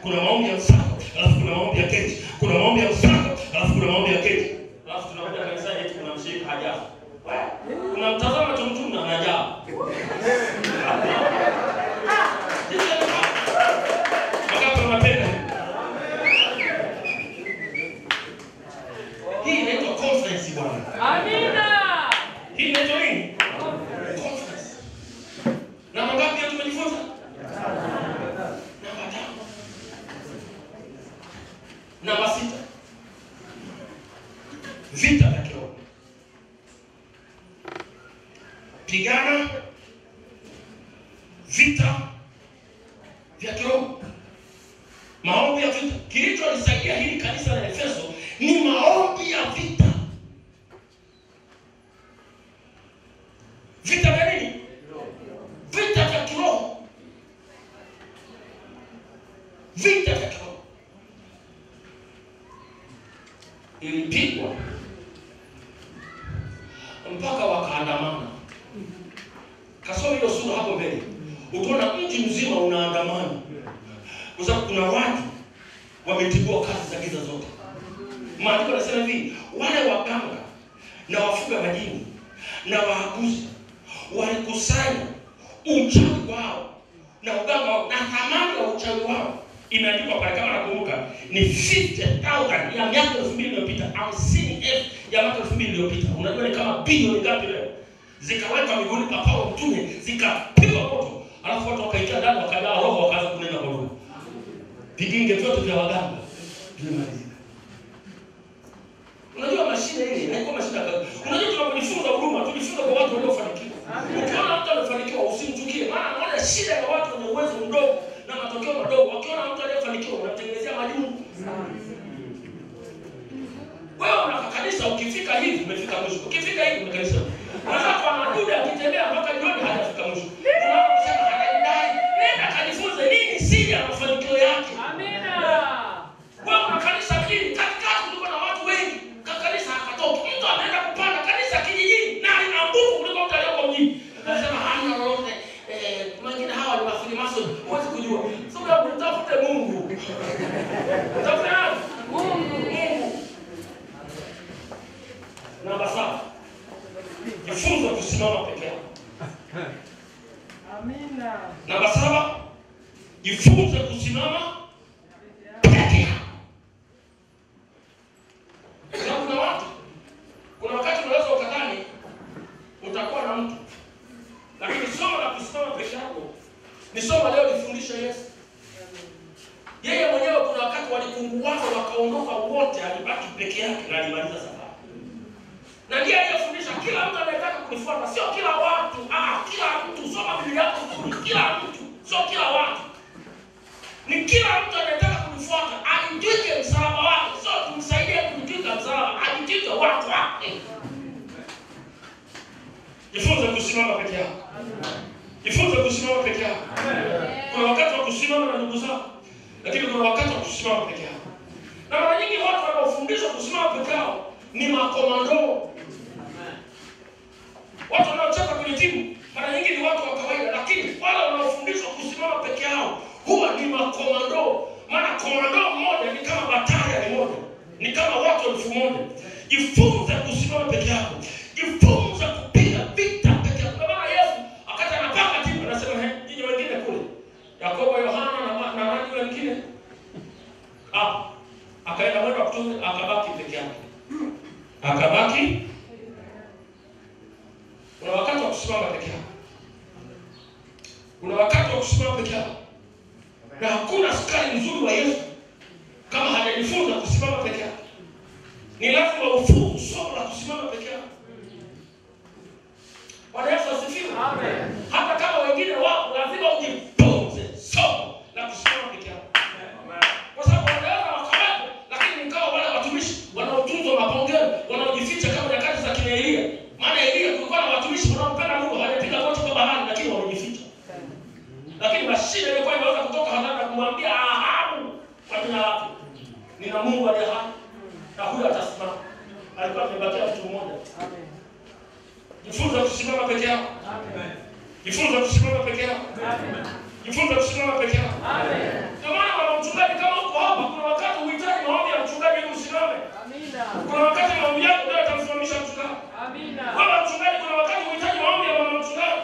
kuna maombi ya msako, alafu kuna maombi ya keti. Kuna maombi ya msako, alafu kuna maombi ya keti. Alafu tunakuja kanisani eti kuna mshirika hajafa. Kuna mtazama tu mtu na anajaa. Wakati unapenda. Hii inaitwa conference bwana. Amina. Hii inaitwa nini? Conference. Na mangapi ya tumejifunza? Namba 6. Vita vya kiroho. pigana vita vya kiroho. Maombi ya vita. Kilichonisaidia hili kanisa la Efeso ni maombi ya vita. Vita vya nini? Vita vya kiroho. Vita vya kiroho. Ilipigwa mpaka wakaandamana. Kasoma hiyo sura hapo mbele. Utaona mji mzima unaandamana. Kwa sababu kuna watu wametibua kazi za giza zote. Maandiko yanasema hivi, wale waganga na wafuga majini na waaguzi walikusanya uchawi wao na uganga wao na thamani ya uchawi wao. Imeandikwa pale kama nakumbuka ni 50,000 ya miaka 2000 iliyopita, 50,000 ya miaka 2000 iliyopita. Unajua ni kama bilioni ngapi leo? Zikaweka miguuni pa Paulo mtume, zikapigwa moto, alafu watu wakaingia ndani wakajaa roho wakaanza kunena kwa lugha. Viginge vyote vya waganga vilimalizika. Unajua mashine ile haiko mashine kazi. Unajua tunapojifunza huduma tujifunza kwa watu waliofanikiwa. Ukiona mtu amefanikiwa usimchukie, maana unaona shida ya watu wenye uwezo mdogo na matokeo madogo. Wakiona mtu aliyefanikiwa unamtengenezea majungu. Wewe unaka kanisa ukifika hivi umefika mwisho. Ukifika hivi umekanisa. Unaweza kwa madude akitembea mpaka jioni hajafika mwisho. Unaposema anadai, nenda kajifunze nini siri ya mafanikio yake. Amina. Wewe una kanisa hili katikati kulikuwa na watu wengi. Kanisa hakatoki. Mtu anaenda kupanda kanisa kijijini na ina nguvu kuliko mtu aliyeko mjini. Anasema hana lolote. Wengine hawa ni wafilimaso. Huwezi kujua. Sababu mtafute Mungu. Mtafute Mungu. Namba 7. Jifunze kusimama peke yako. Amina. Namba 7. Jifunze kusimama peke yako. Kuna watu, kuna wakati unaweza ukadhani utakuwa na mtu. Lakini somo la kusimama peke yako ni somo leo lifundisha Yesu. Yeye mwenyewe kuna wakati walipunguana wakaondoka wote, alibaki peke yake na alimaliza safari. Na ndiye aliyefundisha kila mtu anayetaka kunifuata, sio kila watu, kila mtu. Soma Biblia yako vizuri, kila mtu, sio kila watu. Ni kila mtu anayetaka kunifuata, ajitwike msalaba wake, sio tumsaidie kujitwika msalaba, ajitwike watu wake. Jifunze kusimama peke yako. Jifunze kusimama peke yako. Kuna wakati wa kusimama na ndugu zako, lakini kuna wakati wa kusimama peke yako. Na mara nyingi watu wanaofundishwa kusimama peke yao ni makomando. Watu wanaocheza kwenye timu mara nyingi ni watu wa kawaida, lakini wale wanaofundishwa kusimama peke yao huwa ni makomando. Maana komando mmoja ni kama batalioni moja, ni kama watu 1000. Jifunze kusimama peke yako. Jifunze kupiga vita peke yako. Maana Yesu akati anapanga timu anasema nyinyi wengine kule, Yakobo, Yohana na nani yule mwingine akaenda mwendo wa kutoka, akabaki peke yake. Akabaki. Kuna wakati wa kusimama peke yako. Kuna wakati wa kusimama peke yako. Na hakuna askari mzuri wa Yesu kama hajajifunza kusimama peke yake. Ni lazima ufunze somo la kusimama peke yako. Bwana Yesu asifiwe. Amen. Hata kama wengine wako lazima ujifunze somo la kusimama peke yako. Kwa sababu wanaweza wakawepo, lakini nikawa wale watumishi wanaotunzwa mapongeo, wanaojificha kama nyakati za kina Elia. Maana Elia kulikuwa na watumishi wanaompenda Mungu, hawajapiga goti kwa bahari, lakini wamejificha. Lakini mashida ilikuwa inaweza kutoka hadharani na kumwambia Ahabu kwa jina lake, nina Mungu aliye hai na huyo atasimama. Alikuwa amebakia mtu mmoja. Amen. Jifunze kusimama peke yako. Amen. Jifunze kusimama peke yako. Amen. Jifunze kusimama peke yako. Amen. Kwa maana mchungaji kama uko hapa, kuna wakati uhitaji maombi ya mchungaji ili usimame. Amina. Kuna wakati maombi yako ndio yatamsimamisha mchungaji. Amina. Baba mchungaji, kuna wakati uhitaji maombi ya mama mchungaji.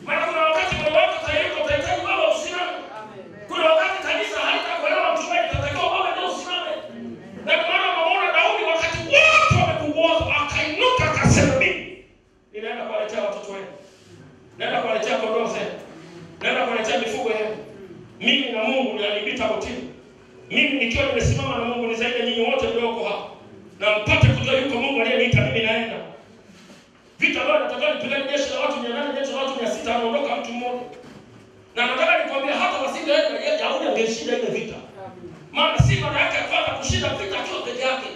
Maana kuna wakati moyo wako tayari utahitaji baba usimame. Amen. Kuna wakati kanisa halitakuelewa mchungaji, utatakiwa baba ndio usimame. Na kwa maana unaona Daudi wakati wote wamepunguza, akainuka akasema mimi ninaenda kuwaletea watoto wenu. Naenda kuwaletea kondoo zenu. Naenda kuwaletea mifugo yenu. Mimi na Mungu nianibita kutini. Mimi nikiwa nimesimama na Mungu ni zaidi ya nyinyi wote mlioko hapa. Na mpate kujua yuko Mungu aliyeniita mimi naenda. Vita bado nataka nipigane jeshi la watu 800, jeshi la watu 600, anaondoka mtu mmoja. Na nataka nikwambie hata wasingeenda Daudi angeshinda ile vita. Maana si mara yake kwanza kushinda vita akiwa peke yake.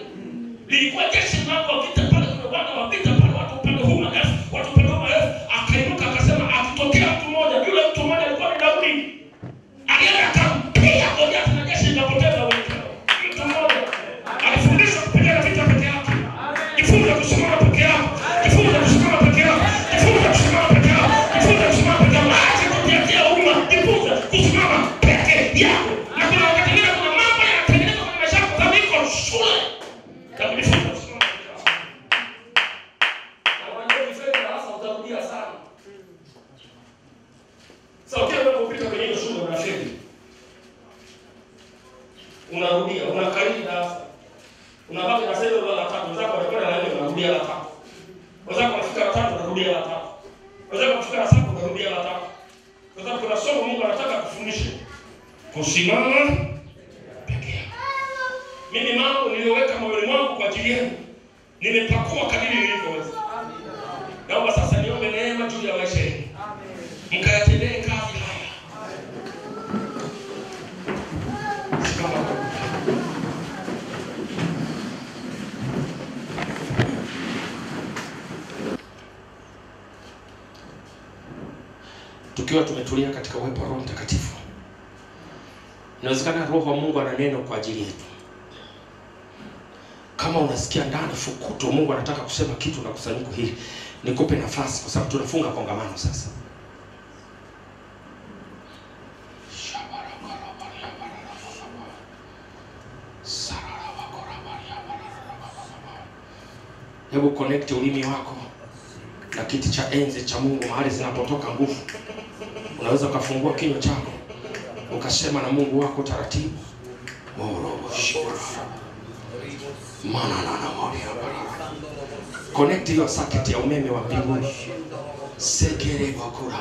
Lilikuwa jeshi linalo vita pale, kuna watu wa vita pale, watu upande huu na watu upande huu, akainuka akasema akitokea mtu mmoja, yule mtu mmoja alikuwa ni Daudi. Alienda akampiga Goliath na jeshi likapoteza wote. Mtu mmoja alifundishwa kupigana vita peke yake. Jifunze kusimama peke yako. Jifunze kusimama peke yako. Jifunze kusimama peke yako. Jifunze kusimama peke yako. Acha kujiachia umma. Jifunze kusimama peke yako. Na kuna wakati mwingine kuna mambo yanatengenezwa kwenye maisha yako kama iko shule. Kama jifunze kusimama peke yako. Na wanajua vifaa darasa utarudia sana. Sasa ukiwa unapopita kwenye hiyo shule unafeli. Unarudia, unakariri darasa. Unabaki na sasa la tatu, wenzako wanakwenda na leo unarudia la tatu. Wenzako wanafika la tatu unarudia la tatu. Wenzako wanafika la saba unarudia la tatu. Kwa sababu kuna somo Mungu anataka kufundisha. Kusimama peke yako. Mimi mambo niliyoweka moyoni mwangu kwa ajili yenu nimepakua kadiri nilivyoweza. Naomba sasa niombe neema juu ya maisha yenu. Mkayatendee kazi haya. Tukiwa tumetulia katika uwepo wa Roho Mtakatifu, inawezekana Roho wa Mungu ana neno kwa ajili yetu. Kama unasikia ndani fukuto Mungu anataka kusema kitu na kusanyiko hili, nikupe nafasi kwa sababu tunafunga kongamano sasa. Hebu connect ulimi wako na kiti cha enzi cha Mungu mahali zinapotoka nguvu. Unaweza kufungua kinywa chako ukasema na Mungu wako taratibu. Connect hiyo socket ya umeme wa mbinguni. Sekere bakura.